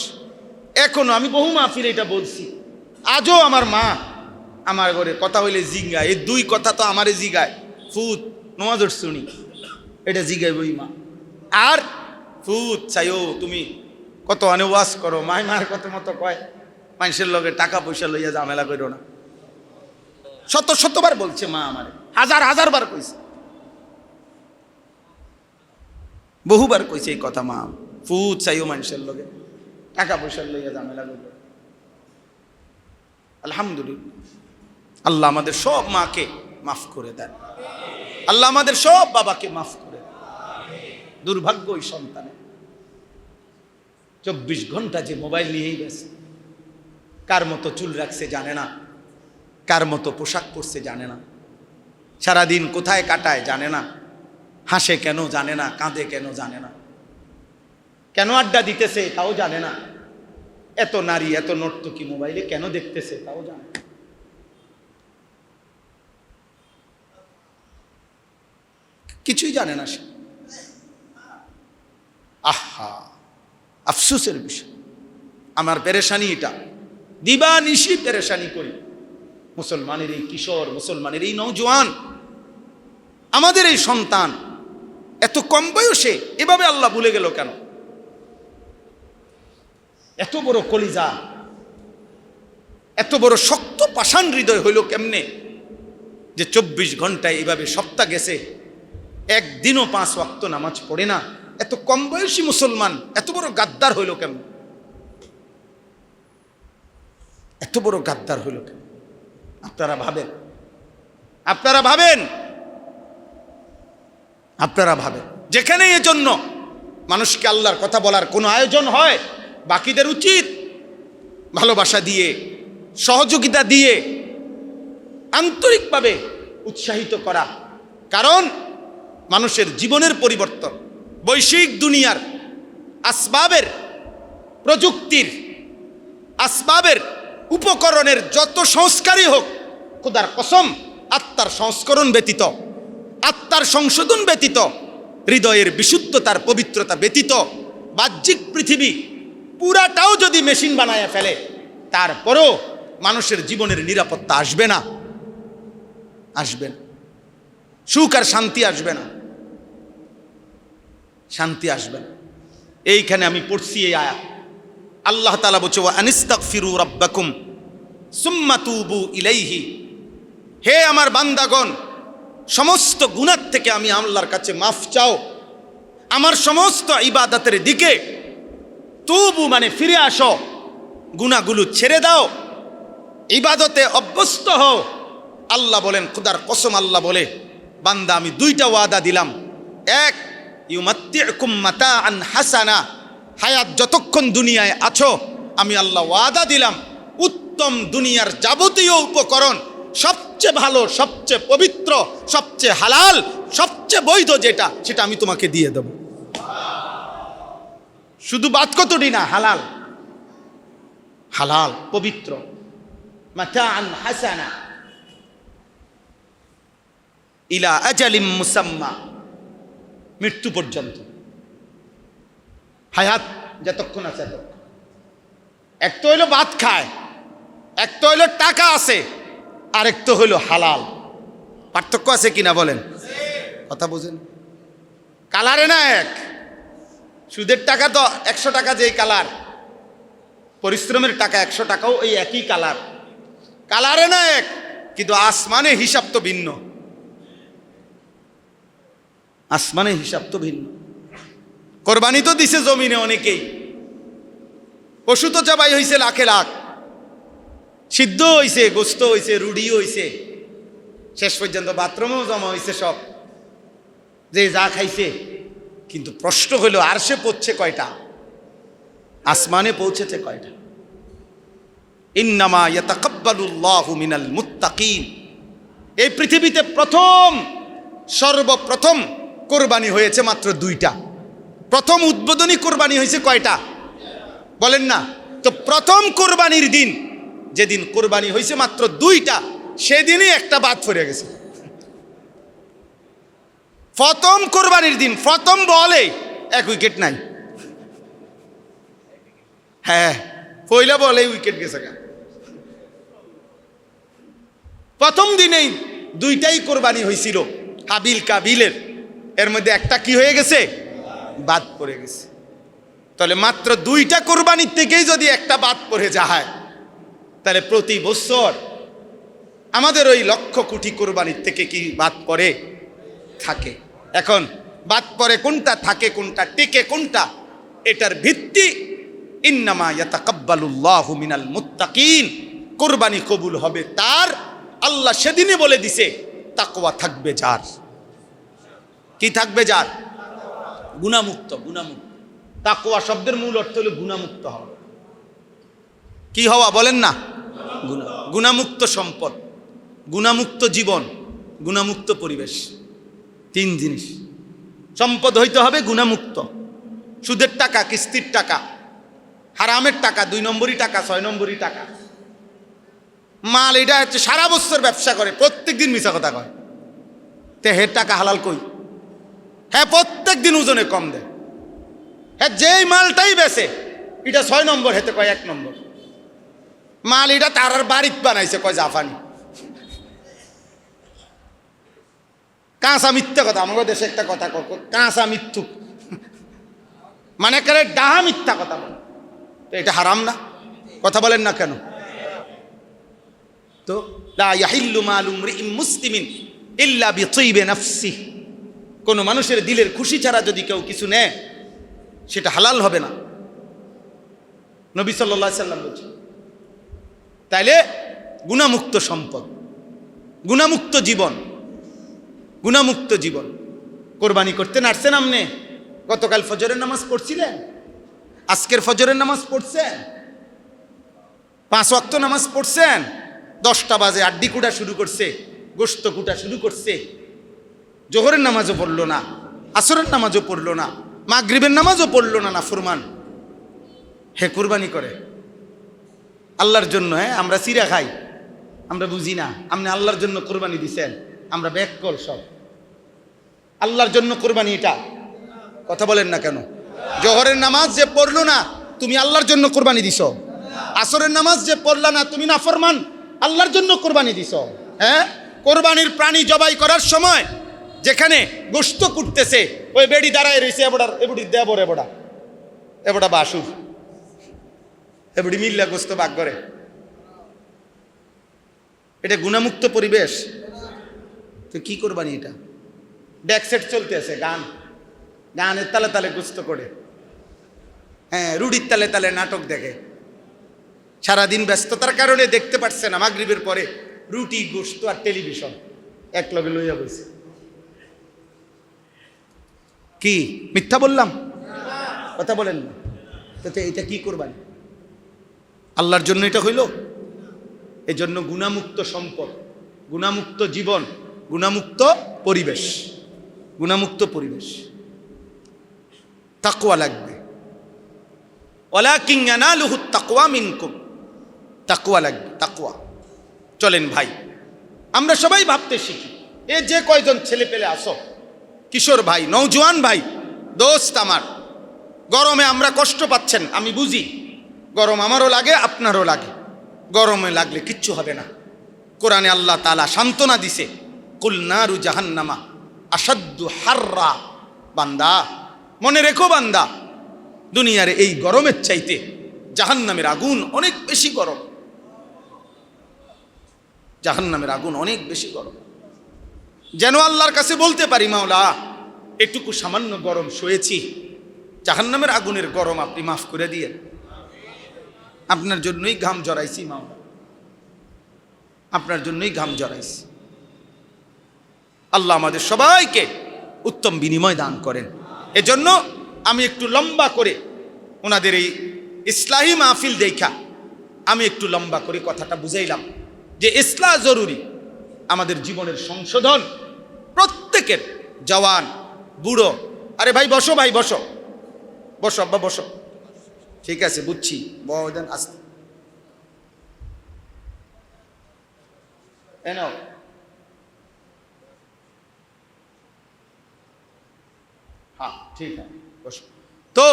[SPEAKER 1] এখনো। আমি বহু মাহফিলে এটা বলছি, আজও আমার মা আমার ঘরে কথা হইলে জিগায়, এই 2 কথা তো আমারে জিগায়, ফুত নমাজ শুনি, এটা জিগায় বই মা। আর ফুত চাইও তুমি কত ওয়াজ করো, মায়ের কত মতো কয়, মানুষের লগে টাকা পয়সা লইয়া ঝামেলা করো না। শতবার বলছে মা আমারে, হাজার বার কইছে, বহুবার কইছে এই কথা মা। ফুত চাইও মানুষের লগে টাকা পয়সা লইয়া ঝামেলা করো। আলহামদুলিল্লাহ, আল্লাহ আমাদের সব মাকে মাফ করে দেন, আল্লাহ আমাদের সব বাবাকে মাফ করে দেন। দুর্ভাগ্য ওই সন্তানের। 24 ঘন্টা যে মোবাইল নিয়েই ব্যস্ত। কার মতো চুল রাখছে জানে না, কার মতো পোশাক পরছে জানে না, সারাদিন কোথায় কাটায় জানে না, হাসে কেন জানে না, কাঁদে কেন জানে না, কেন আড্ডা দিতেছে তাও জানে না, এত নারী এত নর্তকী মোবাইলে কেন দেখতেছে তাও জানে না। কিছুই জানে না সে। আহা, আফসোসের বিষয়। আমার পেরেশানি এটা, দিবানিশি পেরেশানি করি মুসলমানের এই কিশোর, মুসলমানের এই নওজোয়ান, আমাদের এই সন্তান এত কম বয়সে এভাবে আল্লাহ ভুলে গেল কেন? এত বড় কলিজা, এত বড় শক্ত পাষাণ হৃদয় হইল কেমনে যে 24 ঘন্টায় এইভাবে সপ্তাহ গেছে, একদিনও 5 ওয়াক্ত নামাজ পড়ে না। এত কম বয়সী মুসলমান এত বড় গাদ্দার হইল কেন? এত বড় গাদ্দার হইল কেন? আপনারা ভাবেন, আপনারা ভাবেন, আপনারা ভাবেন। যেখানে এজন্য মানুষকে আল্লাহর কথা বলার কোনো আয়োজন হয়, বাকিদের উচিত ভালোবাসা দিয়ে, সহযোগিতা দিয়ে, আন্তরিকভাবে উৎসাহিত করা। কারণ মানুষের জীবনের পরিবর্তন, বৈশ্বিক দুনিয়ার আসবাবের, প্রযুক্তির আসবাবের, উপকরণের যত সংস্কারই হোক, খোদার কসম আত্মার সংস্করণ ব্যতীত, আত্মার সংশোধন ব্যতীত, হৃদয়ের বিশুদ্ধতার পবিত্রতা ব্যতীত বাহ্যিক পৃথিবী পুরাটাও যদি মেশিন বানায় ফেলে, তারপরও মানুষের জীবনের নিরাপত্তা আসবে না, আসবে না, সুখ আর শান্তি আসবে না, শান্তি আসবে না। এইখানে আমি পড়ছি এই আয়াত, আল্লাহ তাআলা বলছে ওয়া আনিস্তাগফিরু রাব্বাকুম সুম্মা তুবু ইলাইহি, হে আমার বান্দাগণ, সমস্ত গুনাহ থেকে আমি আল্লাহর কাছে মাফ চাও, আমার সমস্ত ইবাদতের দিকে তুবু মানে ফিরে আসো, গুনাহগুলো ছেড়ে দাও, ইবাদতে অভ্যস্ত হও। আল্লাহ বলেন, খোদার কসম আল্লাহ বলে, বান্দা আমি 2টা ওয়াদা দিলাম। এক, ইউমাত্তিউকুম মাতাআন হাসানা, হায়াত যতক্ষণ দুনিয়ায় আছো আমি আল্লাহ ওয়াদা দিলাম উত্তম দুনিয়ার যাবতীয় উপকরণ, সবচেয়ে ভালো, সবচেয়ে পবিত্র, সবচেয়ে হালাল, সবচেয়ে বৈধ যেটা, সেটা আমি তোমাকে দিয়ে দেব। শুধু বাদ কতটি না, হালাল, হালাল পবিত্র, মাতাআন হাসানা ইলা আজালিম মুসাম্মা, মৃত্যু পর্যন্ত, হায়াত যতক্ষণ আছে ততক্ষণ। এক তো হইলো ভাত খায়, এক তো হইলো টাকা আছে, আরেক তো হইলো হালাল। পার্থক্য আছে কিনা বলেন? কথা বুঝেন? কালারে না এক, সুদের টাকা তো 100 টাকা যেই কালার, পরিশ্রমের টাকা 100 টাকাও এই একই কালার, কালারে না এক, কিন্তু আসমানে হিসাব তো ভিন্ন, আসমানে হিসাব তো ভিন্ন। কোরবানি তো দিছে জমিনে অনেকেই, পশু তো জবাই হয়েছে লাখে লাখ, সিদ্ধ হয়েছে, গোস্ত হয়েছে, রুডি হয়েছে, শেষ পর্যন্ত বাথরুমেও জমা হয়েছে সব, যে যা খাইছে। কিন্তু প্রশ্ন হলো, আরশে পৌঁছে কয়টা? আসমানে পৌঁছেছে কয়টা? ইন্নামা ইয়াতাকাব্বালুল্লাহু মিনাল মুত্তাকিন। এই পৃথিবীতে সর্বপ্রথম কোরবানি হয়েছে মাত্র 2টা। প্রথম উদ্বোধনী কোরবানি হয়েছে কয়টা বলেন না? তো প্রথম কোরবানির দিন, যেদিন কোরবানি হয়েছে মাত্র 2টা, সেদিনই একটা বাদ পড়ে গেছে। প্রথম কোরবানির দিন, প্রথম বলে 1 উইকেট নাই। হ্যাঁ, পয়লা বলে উইকেট গেছে। প্রথম দিনেই 2টাই কোরবানি হয়েছিল হাবিল কাবিলের, এর মধ্যে একটা কি হয়ে গেছে? বাদ পড়ে গেছে। তাহলে মাত্র 2টা কোরবানির থেকেই যদি একটা বাদ পড়ে যায়, তাহলে প্রতি বছর আমাদের ওই লক্ষ কোটি কোরবানির থেকে কি বাদ পড়ে? থাকে। এখন বাদ পড়ে কোনটা, থাকে কোনটা, টিকে কোনটা, এটার ভিত্তি ইন্নামা ইয়াতাকাব্বালুল্লাহু মিনাল মুত্তাকিন। কোরবানি কবুল হবে তার, আল্লাহ সেদিনে বলে দিছে, তাকওয়া থাকবে যার। কি থাকবে? যার গুনাহমুক্ত, গুনাহমুক্ত। তাকওয়া শব্দের মূল অর্থ হলো গুণামুক্ত হওয়া। কি হওয়া বলেন না? গুণামুক্ত সম্পদ, গুণামুক্ত জীবন, গুণামুক্ত পরিবেশ। 3 জিনিস। সম্পদ হইতে হবে গুণামুক্ত। সুদের টাকা, কিস্তির টাকা, হারামের টাকা, 2 নম্বরই টাকা, 6 নম্বরই টাকা। মাল এটা হচ্ছে সারা বছর ব্যবসা করে, প্রত্যেক দিন মিছা কথা কয়, তে হের টাকা হালাল কই? হ্যাঁ, প্রত্যেক দিন ওজনে কম দেয়। হ্যাঁ, যেই মালটাই বেচে এটা 6 নম্বর, হেতে কয় 1 নম্বর। মাল এটা তার আর বাড়িত বানাইছে, কয় জাফানি। কাঁচা মিথ্যা কথা, আমাদের দেশে একটা কথা কয় কাঁচা মিথ্যুক, মানে করে ডাহা মিথ্যা কথা বলে। তো এটা হারাম না? কথা বলেন না কেন? তো লা ইয়াহিল্লু মালু মরিইম মুসলিমিন ইল্লা বিতিয়্যিবি নাফসিহি, কোন মানুষের দিলের খুশি ছাড়া যদি কেউ কিছু নেয় সেটা হালাল হবে না, নবী সাল্লাল্লাহু আলাইহি সাল্লাম বলেছেন। তাইলে গুণামুক্ত সম্পদ, গুণামুক্ত জীবন, গুণামুক্ত জীবন। কোরবানি করতে নাড়ছেন আপনি? গতকাল ফজরের নামাজ পড়ছিলেন? আজকের ফজরের নামাজ পড়ছেন? 5 ওয়াক্ত নামাজ পড়ছেন? 10টা বাজে আড্ডি কুটা শুরু করছে, গোশত কুটা শুরু করছে। জোহরের নামাজও পড়লো না, আসরের নামাজও পড়লো না, মাগরিবের নামাজও পড়লো না, নাফরমান। হে কুরবানি করে আল্লাহর জন্য। হ্যাঁ, আমরা চিরা খাই, আমরা বুঝি না। আপনি আল্লাহর জন্য কোরবানি দিছেন, আমরা ব্যাক কল সব। আল্লাহর জন্য কোরবানি এটা। কথা বলেন না কেন? জোহরের নামাজ যে পড়লো না, তুমি আল্লাহর জন্য কোরবানি দিছ। আসরের নামাজ যে পড়লা না, তুমি নাফরমান, আল্লাহর জন্য কোরবানি দিছ। হ্যাঁ, কোরবানির প্রাণী জবাই করার সময় যেখানে গোশত কুটতেছে, ওই বেড়ি দাঁড়ায় রয়েছে, এবড়ি দেবর, এবড়া বাসুর, এবড়ি মিল্লা গোস্ত বাগ করে। এটা গুণামুক্ত পরিবেশ। তো কি কোরবানি এটা? ডেকসেট চলতে আছে, গানের তালে তালে গোস্ত করে, হ্যাঁ, রুডির তালে তালে নাটক দেখে। সারাদিন ব্যস্ততার কারণে দেখতে পারছে না, মাগরিবের পরে রুটি, গোস্ত আর টেলিভিশন এক লগে লইয়া বসে। কি মিথ্যা বললাম? কথা বলেন না। তো এটা কি কোরবানি? আল্লাহর জন্য এটা হইল? এই জন্য গুণামুক্ত সম্পদ, গুণামুক্ত জীবন, গুণামুক্ত পরিবেশ, গুণামুক্ত পরিবেশ। তাকওয়া লাগবে। ওয়ালাকিন ইয়ানালুহুত তাকওয়া মিনকুম, তাকওয়া লাগবে, তাকওয়া। চলেন ভাই, আমরা সবাই ভাবতে শিখি। এ যে কয়জন ছেলে পেলে আসো, কিশোর ভাই, নওজোয়ান ভাই, দোস্ত আমার, গরমে আমরা কষ্ট পাচ্ছেন, আমি বুঝি। গরম আমারও লাগে, আপনারও লাগে। গরমে লাগলে কিচ্ছু হবে না। কোরআনে আল্লাহ তাআলা সান্ত্বনা দিছে, কুল নারু জাহান্নামা আসাদ্দু হাররা। বান্দা মনে রেখো, বান্দা, দুনিয়ার এই গরমের চাইতে জাহান্নামের আগুন অনেক বেশি গরম। জাহান্নামের আগুন অনেক বেশি গরম। যেন আল্লাহর কাছে বলতে পারি, মাওলা, এটুকু সামান্য গরম সয়েছি, জাহান্নামের আগুনের গরম আপনি মাফ করে দিয়ে, আপনার জন্যই ঘাম জড়াইছি মাওলা, আপনার জন্যই ঘাম জড়াইছি। আল্লাহ আমাদের সবাইকে উত্তম বিনিময় দান করেন। এজন্য আমি একটু লম্বা করে ওনাদের এই ইসলাহি মাহফিল দেখা আমি একটু লম্বা করে কথাটা বুঝাইলাম যে ইসলাহ জরুরি, আমাদের জীবনের সংশোধন প্রত্যেকের, জওয়ান বুড়ো। আরে ভাই বসো, ভাই বসো, বসো আব্বা বসো। ঠিক আছে, বুঝছি, বদেন আসতে। নাও, হ্যাঁ ঠিক আছে, বসো। তো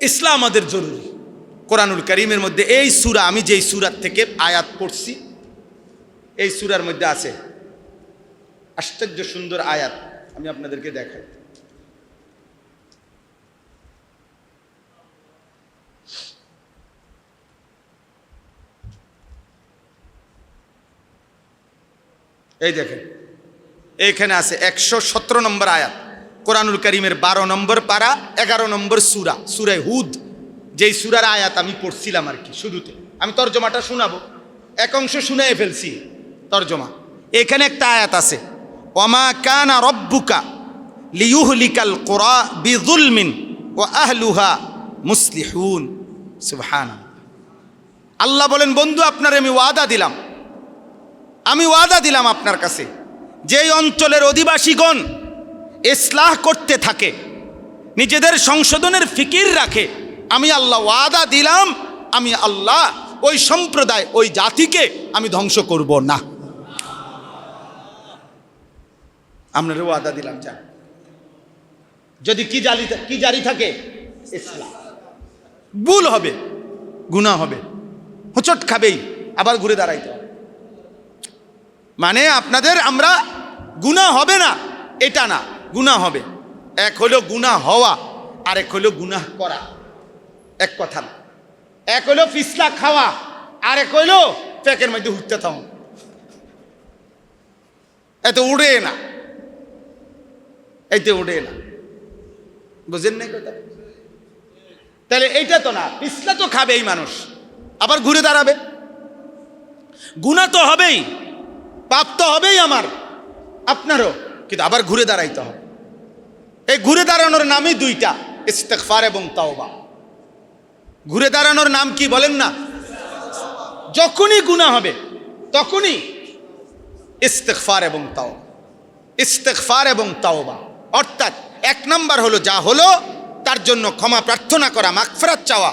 [SPEAKER 1] ইসলাম আমাদের জরুরি। কোরআনুল কারীমের মধ্যে এই সূরা, আমি যেই সূরার থেকে আয়াত পড়ছি, এই সূরার মধ্যে আছে আশ্চর্য সুন্দর আয়াত, আমি আপনাদেরকে দেখাই। এই দেখেন, এইখানে আছে 117 নম্বর আয়াত, কোরআনুল কারীমের 12 নম্বর পারা, 11 নম্বর সূরা, সূরা হুদ। যেই সূরার আয়াত আমি পড়ছিলাম আর কি শুরুতে, আমি তর্জমাটা শোনাবো, এক অংশ শুনাই ফেলছি তর্জমা। এখানে একটা আয়াত আছে, ওয়ামা কানা রব্বুকা লিয়ুহলিকাল কুরা বিযুলমিন ওয়া আহলুহা মুসলিহুন। সুবহানাল্লাহ। আল্লাহ বলেন, বন্ধু আপনার আমি ওয়াদা দিলাম আপনার কাছে, যেই অঞ্চলের অধিবাসীগণ ইসলাহ করতে থাকে, নিজেদের সংশোধনের ফিকির রাখে, আমি আল্লাহ ওয়াদা দিলাম, আমি আল্লাহ ওই সম্প্রদায়, ওই জাতিকে আমি ধ্বংস করব না। আপনার ওয়াদা দিলাম। যা যদি কি জারি থাকে, ইসলাম, ভুল হবে, গুনাহ হবে, হোঁচট খাবেই, আবার ঘুরে দাঁড়াইতে হবে। মানে আপনাদের আমরা গুনাহ হবে না এটা না, গুনাহ হবে। এক হলো গুনাহ হওয়া, আর এক হলো গুনাহ করা, এক কথা না। এক হলো ফিসলা খাওয়া, আর এক হইলো প্যাকের মধ্যে উঠতে থাও, এত উড়ে না, এইতে উড়ে না। বুঝেন না কথা? তাহলে এইটা তো না, ফিসলা তো খাবেই মানুষ, আবার ঘুরে দাঁড়াবে। গুনাহ তো হবেই, পাপ তো হবেই আমার আপনারও, কিন্তু আবার ঘুরে দাঁড়াইতে হবে। এই ঘুরে দাঁড়ানোর নামই দুইটা, ইস্তেগফার এবং তাওবা। ঘুরে দাঁড়ানোর নাম কি বলেন না? যখনই গুনাহ হবে তখনই ইস্তেগফার এবং তাওবা, ইস্তেগফার এবং তাওবা। অর্থাৎ এক নাম্বার হলো যা হলো তার জন্য ক্ষমা প্রার্থনা করা, মাগফিরাত চাওয়া।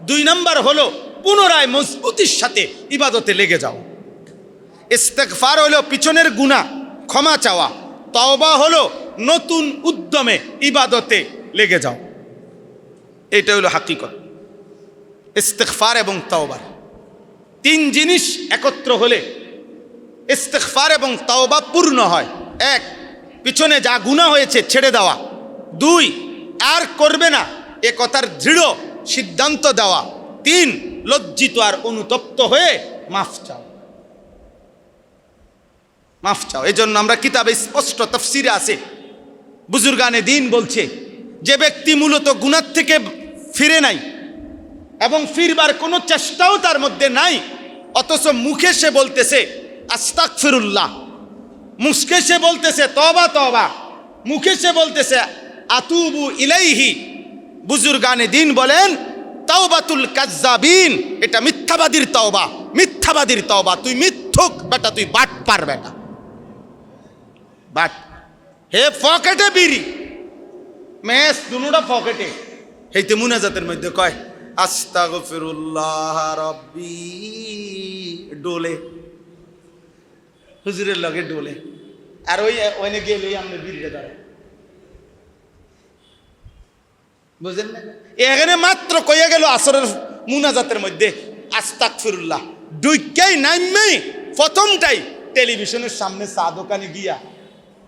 [SPEAKER 1] দুই নাম্বার হলো পুনরায় মজবুতির সাথে ইবাদতে লেগে যাও। ইস্তেগফার হলো পিছনের গুনাহ ক্ষমা চাওয়া, তাওবা হলো নতুন উদ্যমে ইবাদতে লেগে যাও। এটা হলো হাকিকত। ইস্তেগফার এবং তাওবার তিন জিনিস একত্র হলে ইস্তেগফার এবং তাওবা পূর্ণ হয়। এক, পিছনে যা গুনাহ হয়েছে ছেড়ে দেওয়া। দুই, আর করবে না এ কথার দৃঢ় সিদ্ধান্ত দেওয়া। তিন, লজ্জিত আর অনুতপ্ত হয়ে মাফ চাও, মাফ চাও। এই জন্য আমরা কিতাবে স্পষ্ট তাফসিরে আছে, বুজুর্গানে দিন বলছে, যে ব্যক্তি মূলত গুনাহ থেকে ফিরে নাই এবং ফিরবার কোনো চেষ্টাও তার মধ্যে নাই, অথচ মুখে সে বলতেছে আস্তাগফিরুল্লাহ, মুখে সে বলতেছে তওবা তওবা, মুখে সে বলতেছে আতুবু ইলাইহি, বুজুর্গানে দিন বলেন তাওবাতুল কাজ্জাবিন, এটা মিথ্যাবাদীর তওবা, মিথ্যাবাদীর তওবা। তুই মিথ্যুক বেটা, তুই বাটপার বেটা, বাট। হে পকেটে বিড়ি মেস দুনোটা পকেটে, হেইতে মুনাজাতের মধ্যে কয় আস্তাগফিরুল্লাহ রাব্বি, ডোলে, হুজুরের লগে ডোলে, আর ওইনে গেলে আমরা বিড়িটা দাঁড়ায়। বুঝলেন না? এখানে মাত্র কইয়া গেল আসরের মুনাজাতের মধ্যে আস্তাগফিরুল্লাহ, দুইটাই নাইমেই প্রথমটাই টেলিভিশনের সামনে চা দোকানে গিয়া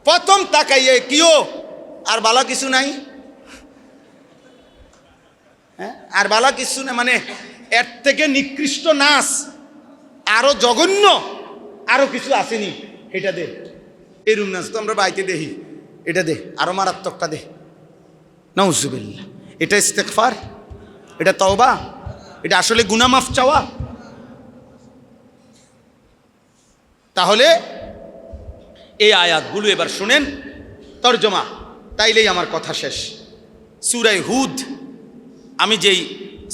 [SPEAKER 1] প্রথম তাকাইয়ে কিও আর বালা কিছু নাই, হ্যাঁ আর বালা কিছু না, মানে এর থেকে নিকৃষ্ট নাচ আরো জঘন্য আরো কিছু আসেনি, এটা দে। এরম নাচ তো আমরা বাড়িতে দেখি, এটা দে, আরো মারাত্মকটা দে। নাউজুবিল্লাহ। এটা ইস্তেগফার? এটা তওবা? এটা আসলে গুনাহ মাফ চাওয়া? তাহলে এই আয়াতগুলো এবার শুনেন তরজমা, তাইলেই আমার কথা শেষ। সূরা হুদ, আমি যেই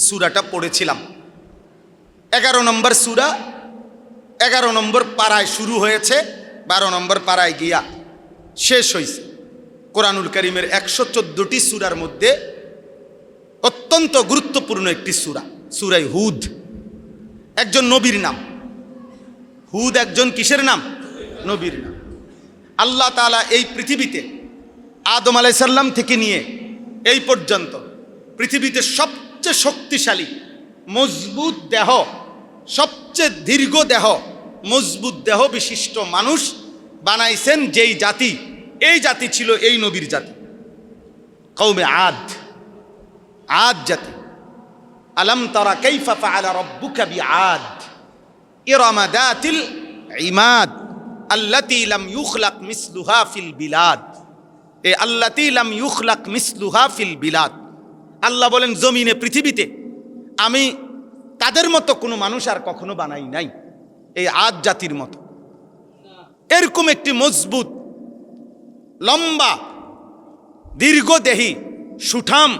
[SPEAKER 1] সূরাটা পড়েছিলাম 11 নম্বর সূরা, 11 নম্বর পারায় শুরু হয়েছে, 12 নম্বর পারায় গিয়া শেষ হয়েছে। কোরআনুল কারীমের 114টি সূরার মধ্যে অত্যন্ত গুরুত্বপূর্ণ একটি সূরা, সূরা হুদ। একজন নবীর নাম হুদ, একজন কিসের নাম? নবীর নাম। আল্লাহ তাআলা এই পৃথিবীতে আদম আলাইহিস সালাম থেকে নিয়ে এই পর্যন্ত পৃথিবীতে সবচেয়ে শক্তিশালী মজবুত দেহ, সবচেয়ে দীর্ঘ দেহ, মজবুত দেহ বিশিষ্ট মানুষ বানাইছেন যেই জাতি, এই জাতি ছিল এই নবীর জাতি, কওমে আদ, আদ জাতি। আলাম তারা কাইফা ফাআলা রাব্বুকা বিআদ ইরামা যাতিল ইমাদ আল্লাতী লাম ইউখলাক মিসলুহা ফিল বিলাদ। এ আল্লাতী লাম ইউখলাক মিসলুহা ফিল বিলাদ, আল্লাহ বলেন জমিনে পৃথিবীতে আমি তাদের মতো কোনো মানুষ আর কখনো বানাই নাই, এই আদ জাতির মতো। এরকম একটি মজবুত, লম্বা, দীর্ঘদেহী, সুঠাম,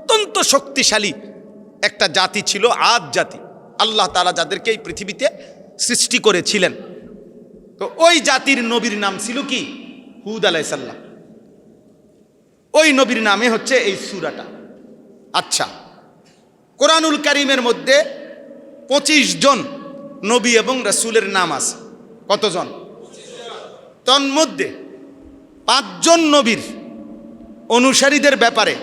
[SPEAKER 1] অত্যন্ত শক্তিশালী একটা জাতি ছিল, আদ জাতি। আল্লাহ তাআলা যাদেরকে এই পৃথিবীতে সৃষ্টি করেছিলেন, তো ওই জাতির নবীর নাম ছিল কি? হুদ আলাইহিস সালাম। ওই নবীর নামে হচ্ছে এই সূরাটা। আচ্ছা, কোরআনুল কারীমের মধ্যে 25 জন নবী এবং রাসূলের নাম আছে। কতজন? তন্মধ্যে 5 জন নবীর অনুসারীদের ব্যাপারে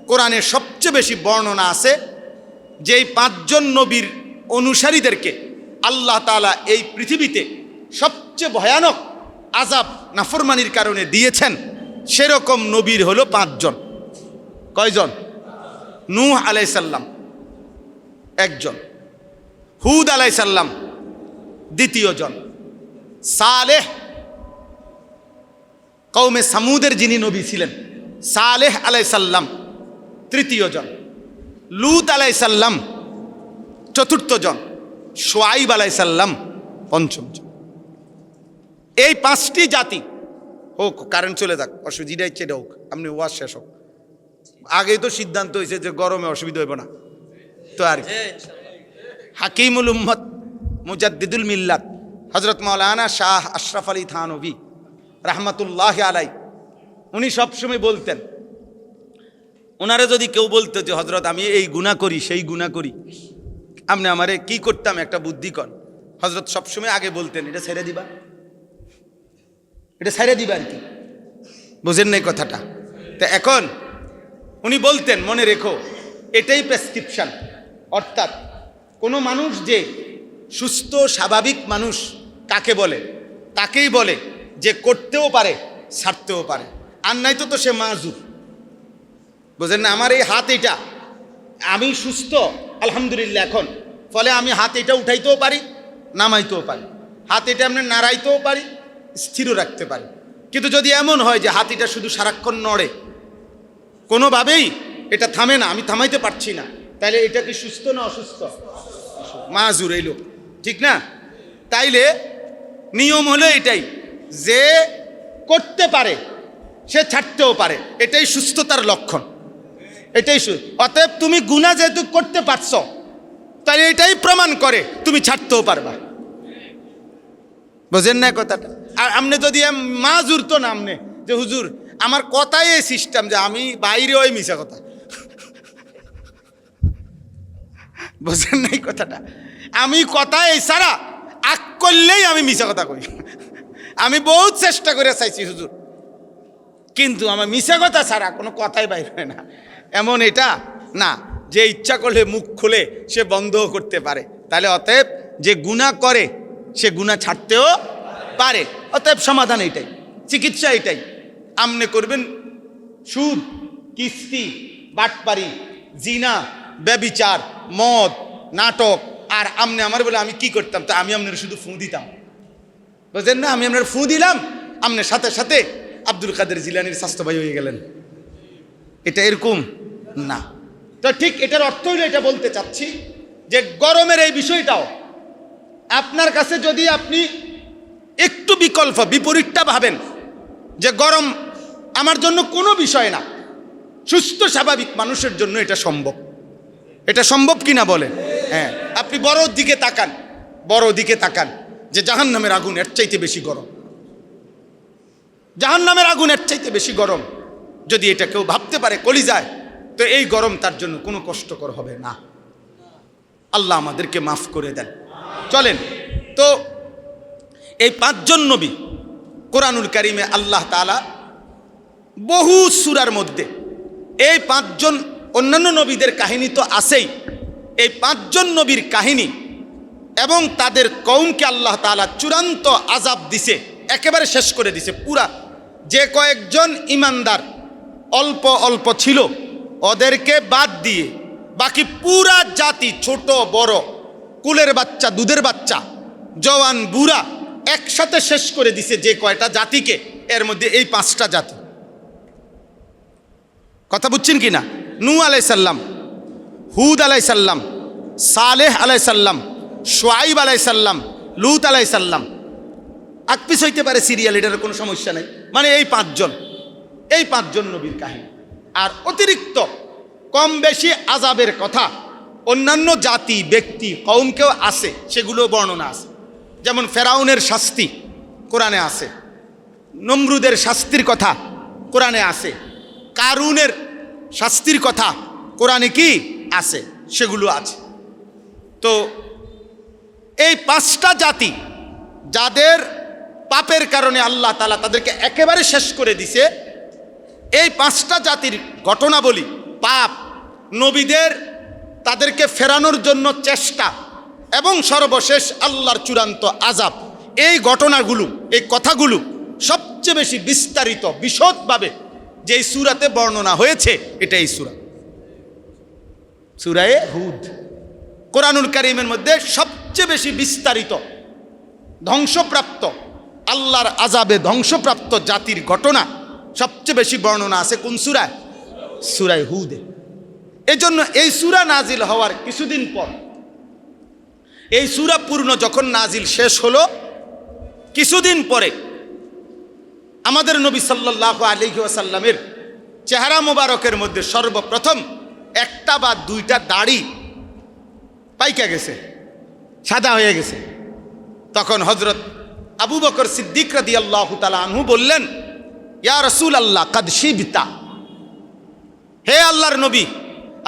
[SPEAKER 1] কোরআনে সবচেয়ে বেশি বর্ণনা আছে, যেই 5 জন নবীর অনুসারীদেরকে আল্লাহ তাআলা এই পৃথিবীতে সবচেয়ে ভয়ানক আযাব নাফরমানির কারণে দিয়েছেন। সেরকম নবীর হলো 5 জন। কয়জন? নূহ আলাইহিস সালাম একজন, হুদ আলাইহিস সালাম দ্বিতীয় জন, সালেহ কওমে সামুদের যিনি নবী ছিলেন সালেহ আলাইহিস সালাম তৃতীয় জন, লূত আলাইহিস সালাম চতুর্থ জন, শুআইব আলাইহিস সালাম পঞ্চম জন। এই 5টি জাতি হোক, কারেন্ট চলে যাক, অসুবিধা ইচ্ছে হোক, আপনি ওয়াজ শেষ হোক। আগেই তো সিদ্ধান্ত হয়েছে যে গরমে অসুবিধা হইব না, তো আর কি। হাকিমুল উম্মত মুজাদ্দিদুল মিল্লাত হযরত মাওলানা শাহ আশরাফ আলী থানভী রাহমাতুল্লাহি আলাই, উনি সবসময় বলতেন, ওনারে যদি কেউ বলতো যে হযরত আমি এই গুনাহ করি সেই গুনাহ করি, আপনি আমারে কি করতাম একটা বুদ্ধি কর, হযরত সবসময় আগে বলতেন এটা ছেড়ে দিবা, এটা ছেড়ে দিবা আর কি। বুঝেন নাই কথাটা? তা এখন উনি বলতেন মনে রেখো এটাই প্রেসক্রিপশন, অর্থাৎ কোনো মানুষ যে সুস্থ স্বাভাবিক মানুষ কাকে বলে? তাকেই বলে যে করতেও পারে ছাড়তেও পারে, আর নাই তো সে মাজুর। বুঝেন না? আমার এই হাত এটা, আমি সুস্থ আলহামদুলিল্লাহ এখন, ফলে আমি হাত এটা উঠাইতেও পারি নামাইতেও পারি, হাত এটা আপনি নাড়াইতেও পারি স্থিরও রাখতে পারি। কিন্তু যদি এমন হয় যে হাত এটা শুধু সারাক্ষণ নড়ে, কোনোভাবেই এটা থামে না, আমি থামাইতে পারছি না, তাইলে এটা কি সুস্থ না অসুস্থ? মাজুর এই লোক, ঠিক না? তাইলে নিয়ম হলো এটাই যে করতে পারে সে ছাড়তেও পারে, এটাই সুস্থতার লক্ষণ, এটাই। অতএব তুমি গুনাহ যেহেতু করতে পারছো, তাহলে এটাই প্রমাণ করে তুমি ছাড়তেও পারবা। বুঝেন না কথাটা? আর আপনি যদি মাজুর তো না, আপনি যে হুজুর আমার কথাই এই সিস্টেম যে আমি বাইরে ওই মিশা কথা, বুঝেন নাই কথাটা? আমি কথা এই সারা আগ করলেই আমি মিশা কথা কই। আমি বহুত চেষ্টা করে চাইছি হুজুর, কিন্তু আমার মিশা কথা ছাড়া কোনো কথাই বাইর হয় না। এমন এটা না যে ইচ্ছা করলে মুখ খুলে সে বন্ধও করতে পারে। তাহলে অতএব যে গুনাহ করে সে গুনাহ ছাড়তেও পারে। অতএব সমাধান এটাই, চিকিৎসা এটাই। আমনে করবেন সুদ, কিস্তি, বাটপারি, জিনা, ব্যভিচার, মদ, নাটক, আর আমনে আমার বলে আমি কি করতাম? তা আমি আপনার শুধু ফু দিতাম, বুঝলেন না? আমি আপনার ফু দিলাম, আপনার সাথে সাথে আব্দুল কাদের জিলানীর স্বাস্থ্য ভাই হয়ে গেলেন। এটা এরকম না। তো ঠিক এটার অর্থ হইলো, এটা বলতে চাচ্ছি যে গরমের এই বিষয়টাও আপনার কাছে যদি আপনি একটু বিপরীতটা ভাবেন যে গরম আমার জন্য কোনো বিষয় না, সুস্থ স্বাভাবিক মানুষের জন্য এটা সম্ভব। এটা সম্ভব কিনা বলেন? হ্যাঁ। আপনি বড় দিকে তাকান, বড় দিকে তাকান, যে জাহান্নামের আগুন এর চাইতে বেশি গরম, জাহান্নামের আগুন এর চাইতে বেশি গরম। যদি এটা কেউ ভাবতে পারে কলিজায়, তো এই গরম তার জন্য কোনো কষ্টকর হবে না। আল্লাহ আমাদেরকে মাফ করে দেন। চলেন, তো এই 5 জন নবী কোরআনুল কারীমে আল্লাহ তাআলা বহু সূরার মধ্যে এই 5 জন, অন্যান্য নবীদের কাহিনী তো আছেই, এই 5 জন নবীর কাহিনী এবং তাদের কওমকে আল্লাহ তাআলা চূড়ান্ত আযাব দিছে, একেবারে শেষ করে দিছে পুরা। যে কয়েকজন ইমানদার অল্প অল্প ছিল ওদেরকে বাদ দিয়ে বাকি পুরা জাতি, ছোট বড়, কুলের বাচ্চা, দুধের বাচ্চা, জওয়ান বুড়া, একসাথে শেষ করে দিছে। যে কয়টা জাতিকে, এর মধ্যে এই 5টা জাতি। কথা বুঝছেন কি না? নূহ আলাইহিস সালাম, হুদ আলাইহিস সালাম, সালেহ আলাইহিস সালাম, শুআইব আলাইহিস সালাম, লূত আলাইহিস সালাম। আকপিস হইতে পারে সিরিয়াল, এটার কোনো সমস্যা নেই। মানে এই 5 জন, এই 5 জন নবীর কাহিনী। আর অতিরিক্ত কম বেশি আযাবের কথা অন্যান্য জাতি ব্যক্তি কওমকেও আছে, সেগুলো বর্ণনা আছে। যেমন ফেরাউনের শাস্তি কোরআনে আছে, নমরুদের শাস্তির কথা কোরআনে আছে, কারুনের শাস্তির কথা কোরআনে কি আছে, সেগুলো আছে। তো এই 5টা জাতি যাদের পাপের কারণে আল্লাহ তাআলা তাদেরকে একেবারে শেষ করে দিছে, এই 5টা জাতির ঘটনাবলী, পাপ, নবীদের তাদেরকে ফেরানোর জন্য চেষ্টা এবং সর্বশেষ আল্লাহর চূড়ান্ত আযাব, এই ঘটনাগুলো, এই কথাগুলো সবচেয়ে বেশি বিস্তারিত বিশদভাবে যে সূরাতে বর্ণনা হয়েছে, এটা এই সূরা, সূরা হুদ। কোরআনুল কারীমের মধ্যে সবচেয়ে বেশি বিস্তারিত ধ্বংসপ্রাপ্ত, আল্লাহর আযাবে ধ্বংসপ্রাপ্ত জাতির ঘটনা সবচেয়ে বেশি বর্ণনা আছে কোন সূরায়? সূরা হুদে। এজন্য এই সূরা নাজিল হওয়ার কিছুদিন পর, এই সূরা পূর্ণ যখন নাজিল শেষ হলো, কিছুদিন পরে আমাদের নবী সাল্লাল্লাহু আলাইহি ওয়াসাল্লামের চেহারা মোবারকের মধ্যে সর্বপ্রথম 1টা বা 2টা দাড়ি পাইকা গেছে, সাদা হয়ে গেছে। তখন হযরত আবু বকর সিদ্দিক রাদিয়াল্লাহু তাআলা আনহু বললেন, ইয়া রাসূলুল্লাহ কাদ শিবতা, হে আল্লাহর নবী,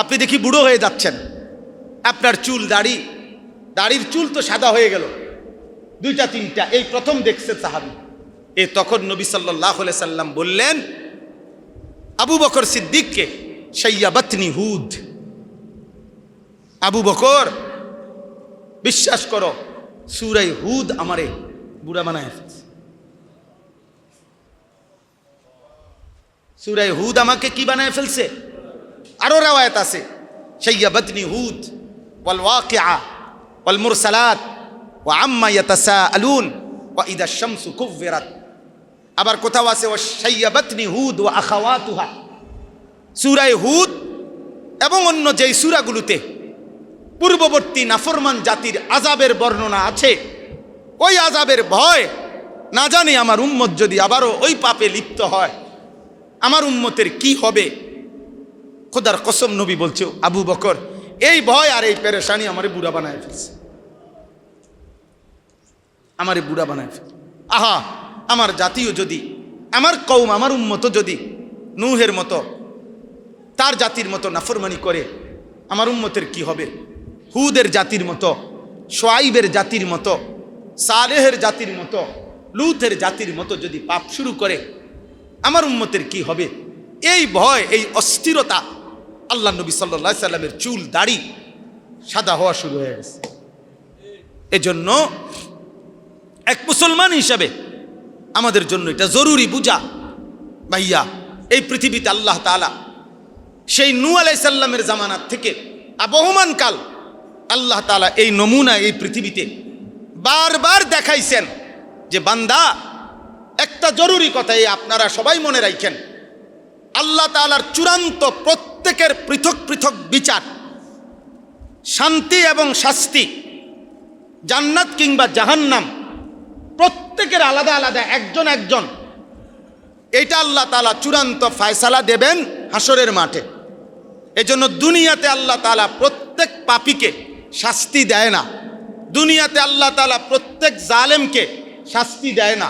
[SPEAKER 1] আপনি দেখি বুড়ো হয়ে যাচ্ছেন, আপনার চুল দাড়ির চুল তো সাদা হয়ে গেল, 2টা 3টা, এই প্রথম দেখছে সাহাবী। তখন নবী সাল্লাল্লাহু আলাইহি সাল্লাম বললেন আবু বকর সিদ্দিককে, শাইয়াবাতনি হুদ, আবু বকর বিশ্বাস করো, সূরা হুদ আমারে বুড়া বানায় ফেলছে। সূরা হুদ আমাকে কি বানায় ফেলছে? আরো রওয়ায়াত আছে, শাইয়াবাতনি হুদ ওয়াল ওয়াকিআ ওয়াল মুরসালাত ওয়া আম্মা ইয়াতাসাআলুন ওয়া ইদা শামসু কুব্বিরাত। আবার কোথাও আছে ওয়া শাইয়াবাতনি হুদ ওয়া আখাওয়াতুহা। সূরা হুদ এবং অন্য যেই সূরাগুলোতে পূর্ববর্তী নাফরমান জাতির আযাবের বর্ণনা আছে, ওই আযাবের ভয়, না জানি আমার উম্মত যদি আবারও ওই পাপে লিপ্ত হয়, আমার উম্মতের কি হবে। খোদার কসম নবী বলছে, আবু বকর এই ভয় আর এই পেরেশানি আমারে বুড়া বানায় ফেলছে, আমারে বুড়া বানায় ফেলছে। আহা, আমার জাতীয় যদি, আমার কওম, আমার উম্মত যদি নূহের মতো, তার জাতির মতো নাফরমানি করে, আমার উম্মতের কি হবে? হুদের জাতির মতো, শুআইবের জাতির মতো, সালেহের জাতির মতো, লূতের জাতির মতো যদি পাপ শুরু করে, আমার উম্মতের কি হবে? এই ভয়, এই অস্থিরতা, আল্লাহ নবী সাল্লাল্লাহু আলাইহি সাল্লামের চুল দাড়ি সাদা হওয়া শুরু হয়ে গেছে। এজন্য এক মুসলমান হিসাবে আমাদের জন্য এটা জরুরি বুঝা, ভাইয়া, এই পৃথিবীতে আল্লাহ তাআলা সেই নূহ আলাইহিস সালামের জামানাত থেকে আবহমান কাল আল্লাহ তাআলা এই নমুনা এই পৃথিবীতে বারবার দেখাইছেন যে বান্দা, একটা জরুরি কথা এই আপনারা সবাই মনে রাখেন, আল্লাহ তাআলার চূড়ান্ত প্রত্যেকের পৃথক পৃথক বিচার, শান্তি এবং শাস্তি, জান্নাত কিংবা জাহান্নাম, প্রত্যেকের আলাদা আলাদা, একজন একজন, এটা আল্লাহ তাআলা চূড়ান্ত ফয়সালা দেবেন হাসরের মাঠে। এজন্য দুনিয়াতে আল্লাহ তাআলা প্রত্যেক পাপীকে শাস্তি দেয় না, দুনিয়াতে আল্লাহ তাআলা প্রত্যেক জালেমকে শাস্তি দেয় না,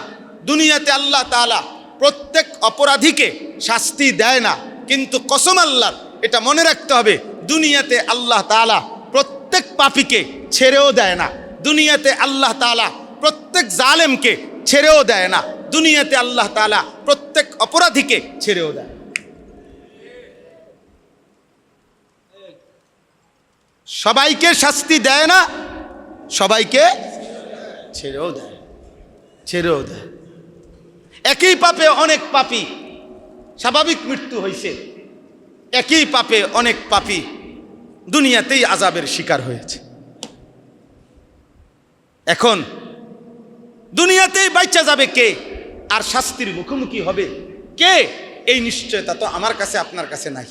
[SPEAKER 1] দুনিয়াতে আল্লাহ তাআলা প্রত্যেক অপরাধীকে শাস্তি দেয় না। কিন্তু কসম আল্লাহর, এটা মনে রাখতে হবে, দুনিয়াতে আল্লাহ তাআলা প্রত্যেক পাপীকে ছেড়েও দেয় না, দুনিয়াতে আল্লাহ তাআলা প্রত্যেক জালেমকে ছেড়েও দেয় না, দুনিয়াতে আল্লাহ তাআলা প্রত্যেক অপরাধীকে ছেড়েও দেয়। সবাইকে শাস্তি দেয় না, সবাইকে ছেড়েও দেয়, ছেড়েও দেয়। একই পাপে অনেক পাপী স্বাভাবিক মৃত্যু হয়েছে, একই পাপে অনেক পাপী দুনিয়াতেই আযাবের শিকার হয়েছে। এখন দুনিয়াতেই বাঁচা যাবে কে, আর শাস্তির মুখোমুখি হবে কে, এই নিশ্চয়তা তো আমার কাছে আপনার কাছে নাই,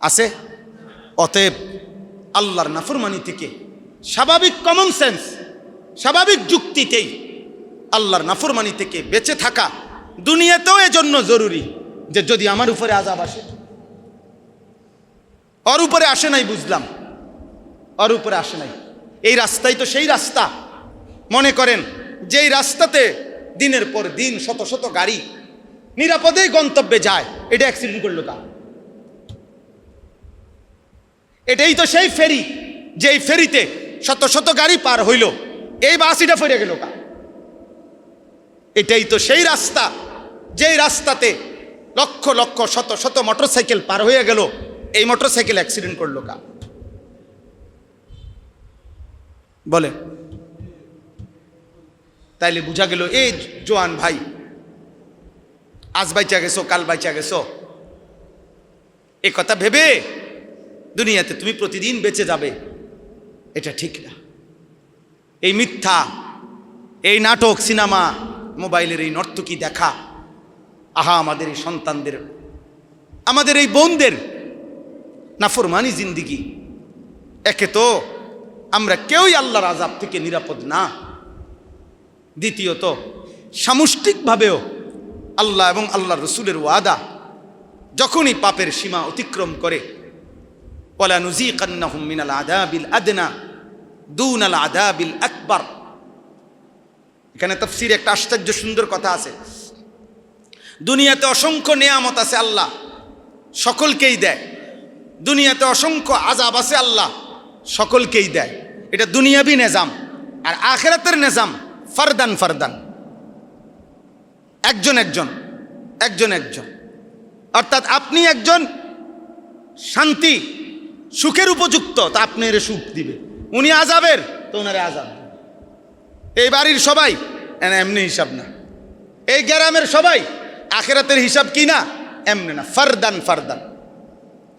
[SPEAKER 1] আছে? অতএব আল্লাহর নাফরমানি থেকে স্বাভাবিক কমন সেন্স, স্বাভাবিক যুক্তিতেই আল্লাহর নাফরমানি থেকে বেঁচে থাকা দুনিয়াতেও এজন্য জরুরি যে যদি আমার উপরে আযাব আসে, ওর উপরে আসে নাই, বুঝলাম, ওর উপরে আসে নাই। এই রাস্তাই তো সেই রাস্তা, মনে করেন যেই রাস্তাতে দিনের পর দিন শত শত গাড়ি নিরাপদেই গন্তব্যে যায়, এটা অ্যাক্সিডেন্ট করলো কা? এটাই তো সেই ফেরি, যেই ফেরিতে শত শত গাড়ি পার হইল, এই বাসিটা ফিরে গেল কা? এটাই তো সেই রাস্তা, যেই রাস্তাতে লক্ষ লক্ষ শত শত মোটরসাইকেল পার হয়ে গেল, এই মোটরসাইকেল অ্যাক্সিডেন্ট করলো কা? বলে। তাইলে বুঝা গেল এই জোয়ান ভাই, আজ বাইচা গেছো, কাল বাইচা গেছো, এ কথা ভেবে দুনিয়াতে তুমি প্রতিদিন বেঁচে যাবে, এটা ঠিক না। এই মিথ্যা, এই নাটক, সিনেমা, মোবাইলের এই নর্তকী দেখা, আহা আমাদের এই সন্তানদের, আমাদের এই বোনদের নাফরমানি জিন্দিগি। একে তো আমরা কেউই আল্লাহর আযাব থেকে নিরাপদ না, দ্বিতীয়ত সামষ্টিকভাবেও আল্লাহ এবং আল্লাহর রসুলের ওয়াদা যখনই পাপের সীমা অতিক্রম করে, ওয়ালা নুযীকান্নাহুম মিনাল আযাবিল আদনা দুনাল আযাবিল আকবার। এখানে তাফসীরে একটা আশ্চর্য সুন্দর কথা আছে। দুনিয়াতে অসংখ্য নেয়ামত আছে, আল্লাহ সকলকেই দেয়। দুনিয়াতে অসংখ্য আযাব আছে, আল্লাহ সকলকেই দেয়। এটা দুনিয়াবি নিজাম। আর আখিরাতের নিজাম ফারদান ফারদান, একজন একজন, একজন একজন। অর্থাৎ আপনি একজন শান্তি সুখের উপযুক্ত, তা আপনি এর সুখ দিবে। উনি আযাবের, তো ওনারে আযাব। এই বাড়ির সবাই এমনি হিসাব না, এই গ্রামের সবাই আখিরাতের হিসাব কি না, এমনি না, ফারদান ফারদান,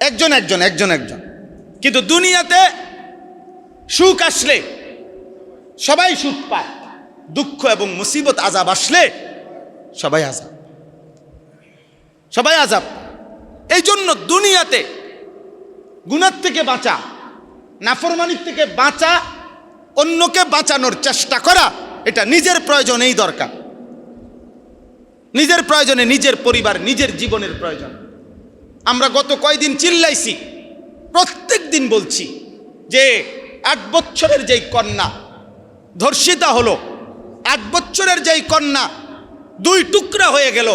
[SPEAKER 1] একজন একজন, একজন একজন। কিন্তু দুনিয়াতে সুখ আসলে সবাই সুখ পায়, দুঃখ এবং মুসিবত আযাব আসলে সবাই আযাব, সবাই আযাব। এই জন্য দুনিয়াতে গুনাহ থেকে বাঁচা, নাফরমানির থেকে বাঁচা, অন্যকে বাঁচানোর চেষ্টা করা, এটা নিজের প্রয়োজনেই দরকার। নিজের প্রয়োজনে, নিজের পরিবার, নিজের জীবনের প্রয়োজন। আমরা গত কয়দিন চিল্লাইছি, প্রত্যেক দিন বলছি যে 8 বছরের যেই কন্যা ধর্ষিতা হলো, 8 বছরের যেই কন্যা 2 টুকরা হয়ে গেল,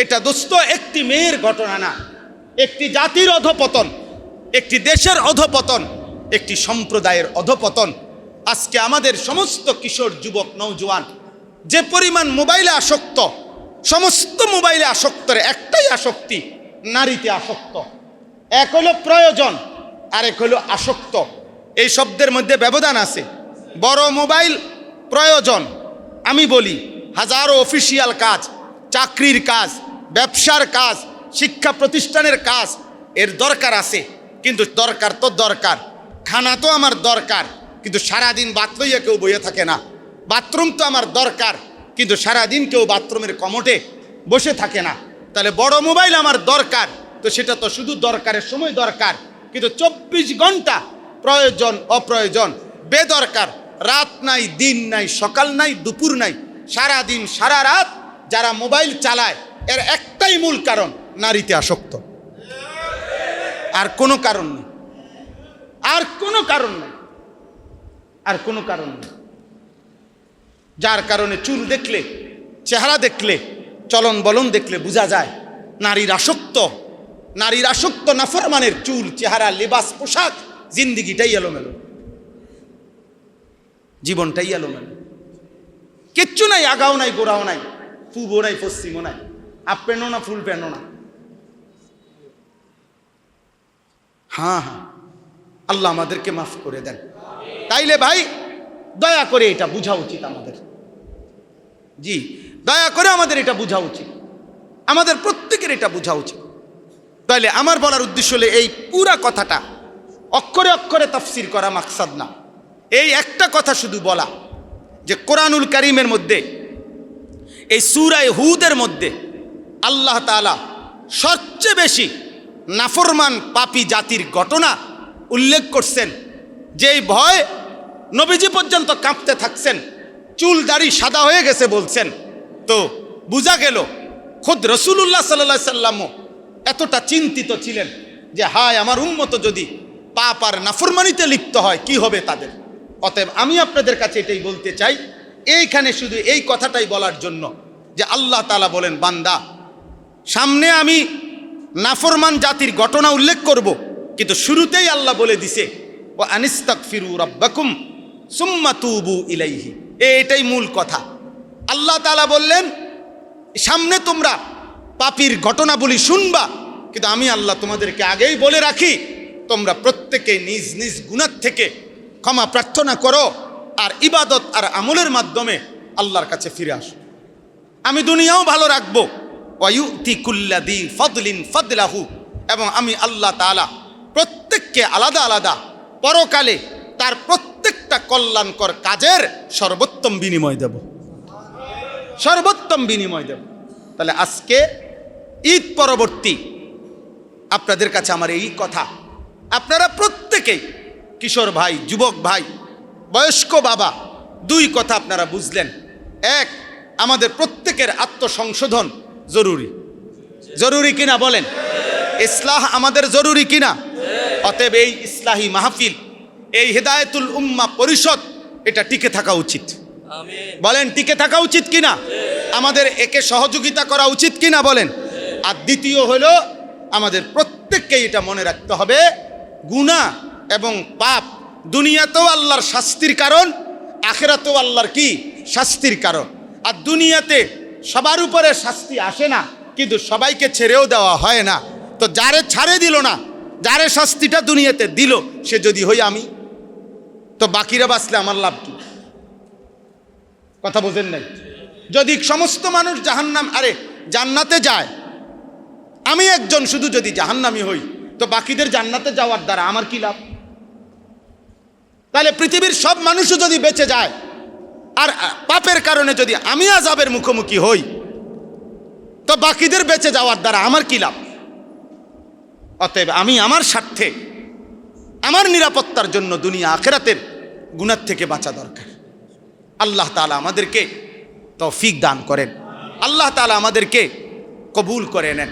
[SPEAKER 1] এটা দোস্ত একটি মেয়ের ঘটনা না, একটি জাতির অধপতন, একটি দেশের অধপতন, একটি সম্প্রদায়ের অধপতন। আজকে আমাদের সমস্ত কিশোর যুবক নওজোয়ান যে পরিমাণ মোবাইলে আসক্ত, সমস্ত মোবাইলে আসক্তের একটাই আসক্তি, নারীতে আসক্ত। এক হলো প্রয়োজন, আর এক হলো আসক্ত। এই শব্দের মধ্যে ব্যবধান আছে। বড় মোবাইল প্রয়োজন, আমি বলি হাজারো অফিসিয়াল কাজ, চাকরির কাজ, ব্যবসার কাজ, শিক্ষা প্রতিষ্ঠানের কাজ, এর দরকার আছে। কিন্তু দরকার তো দরকার, খানা তো আমার দরকার, কিন্তু সারাদিন বাথরুমে কেউ বইয়ে থাকে না। বাথরুম তো আমার দরকার, কিন্তু সারাদিন কেউ বাথরুমের কমোটে বসে থাকে না। তাহলে বড় মোবাইল আমার দরকার, তো সেটা তো শুধু দরকারের সময় দরকার, কিন্তু 24 ঘন্টা প্রয়োজন অপ্রয়োজন বেদরকার, রাত নাই, দিন নাই, সকাল নাই, দুপুর নাই, সারাদিন সারা রাত যারা মোবাইল চালায়, এর একটাই মূল কারণ, নারীতে আসক্ত। আর কোনো কারণ নেই, আর কোনো কারণ নেই, আর কোনো কারণ নেই। যার কারণে চুল দেখলে, চেহারা দেখলে, চলন বলন দেখলে বোঝা যায় নারীর আসক্ত। নারীর আসক্ত নাফরমানের চুল, চেহারা, লেবাস, পোশাক, জিন্দিগিটাই এলোমেলো, জীবনটাই এলোমেলো। কিচ্ছু নাই, আগাও নাই, গোড়াও নাই, পূবও নাই, পশ্চিমও নাই, হাফ প্যান্টও না, ফুল প্যান্টও না। হ্যাঁ হ্যাঁ, আল্লাহ আমাদেরকে মাফ করে দেন। তাইলে ভাই দয়া করে এটা বোঝা উচিত আমাদের, জি দয়া করে আমাদের এটা বোঝা উচিত, আমাদের প্রত্যেকের এটা বোঝা উচিত। তাইলে আমার বলার উদ্দেশ্য হলো এই পুরা কথাটা অক্ষরে অক্ষরে তাফসীর করা মাকসাদ না, এই একটা কথা শুধু বলা যে কোরআনুল কারীমের মধ্যে, এই সূরা হুদের মধ্যে আল্লাহ তাআলা সবচেয়ে বেশি নাফরমান পাপী জাতির ঘটনা উল্লেখ করছেন, যেই ভয় নবীজি পর্যন্ত কাঁপতে থাকছেন, চুল দাড়ি সাদা হয়ে গেছে বলছেন। তো বোঝা গেল খোদ রাসূলুল্লাহ সাল্লাল্লাহু আলাইহি সাল্লামও এতটা চিন্তিত ছিলেন, যে হায় আমার উম্মত যদি পাপ আর নাফরমানিতে লিপ্ত হয় কি হবে তাদের। অতএব আমি আপনাদের কাছে এটাই বলতে চাই, এইখানে শুধু এই কথাটাই বলার জন্য যে আল্লাহ তাআলা বলেন, বান্দা সামনে আমি নাফরমান জাতির ঘটনা উল্লেখ করব, কিন্তু শুরুতেই আল্লাহ বলে দিছে ও আনিস্তাগফিরু রাব্বাকুম সুম্মা তুবু ইলাইহি। এটাই মূল কথা। আল্লাহ তাআলা বললেন সামনে তোমরা পাপীর ঘটনাবলী শুনবা, কিন্তু আমি আল্লাহ তোমাদেরকে আগেই বলে রাখি তোমরা প্রত্যেকে নিজ নিজ গুনাহ থেকে ক্ষমা প্রার্থনা করো আর ইবাদত আর আমলের মাধ্যমে আল্লাহর কাছে ফিরে আসো। আমি দুনিয়াও ভালো রাখবো, ওয়ায়ুতি কুল্লাযী ফাদলিন ফাদলাহু, এবং আমি আল্লাহ তাআলা প্রত্যেককে আলাদা আলাদা পরকালে তার প্রত্যেকটা কল্যাণকর কাজের সর্বোত্তম বিনিময় দেব, সর্বোত্তম বিনিময় দেব। তাহলে আজকে ঈদ পরবর্তী আপনাদের কাছে আমার এই কথা, আপনারা প্রত্যেকেই কিশোর ভাই, যুবক ভাই, বয়স্ক বাবা, দুই কথা আপনারা বুঝলেন। এক, আমাদের প্রত্যেকের আত্মসংশোধন জরুরি, জরুরি কিনা বলেন? ইসলাহ আমাদের জরুরি কিনা? অতএব এই ইসলাহি মাহফিল, এই হেদায়েতুল উম্মাহ পরিষদ, এটা টিকে থাকা উচিত। বলেন টিকে থাকা উচিত কিনা? আমাদের একে সহযোগিতা করা উচিত কিনা বলেন? আর দ্বিতীয় হলো আমাদের প্রত্যেককে এটা মনে রাখতে হবে, গুনাহ এবং পাপ দুনিয়াতেও আল্লাহর শাস্তির কারণ, আখিরাতেও আল্লাহর কি শাস্তির কারণ। আর দুনিয়াতে সবার উপরে শাস্তি আসে না, কিন্তু সবাইকে ছেড়েও দেওয়া হয় না। তো যারে ছাড়ে দিল না, যারে শাস্তিটা দুনিয়াতে দিল, সে যদি হই আমি, তো বাকিরা বাঁচলে আমার লাভ কি? কথা বোঝেন নাই? যদি সমস্ত মানুষ জান্নাতে যায়, আমি একজন শুধু যদি জাহান্নামী হই, তো বাকিদের জান্নাতে যাওয়ার দ্বারা আমার কি লাভ? তাহলে পৃথিবীর সব মানুষও যদি বেঁচে যায় আর পাপের কারণে যদি আমি আযাবের মুখোমুখি হই, তো বাকিদের বেঁচে যাওয়ার দ্বারা আমার কি লাভ? অতএব আমি আমার স্বার্থে, আমার নিরাপত্তার জন্য দুনিয়া আখিরাতের গুনাহ থেকে বাঁচা দরকার। আল্লাহ তাআলা আমাদেরকে তৌফিক দান করেন, আল্লাহ তাআলা আমাদেরকে কবুল করে নেন।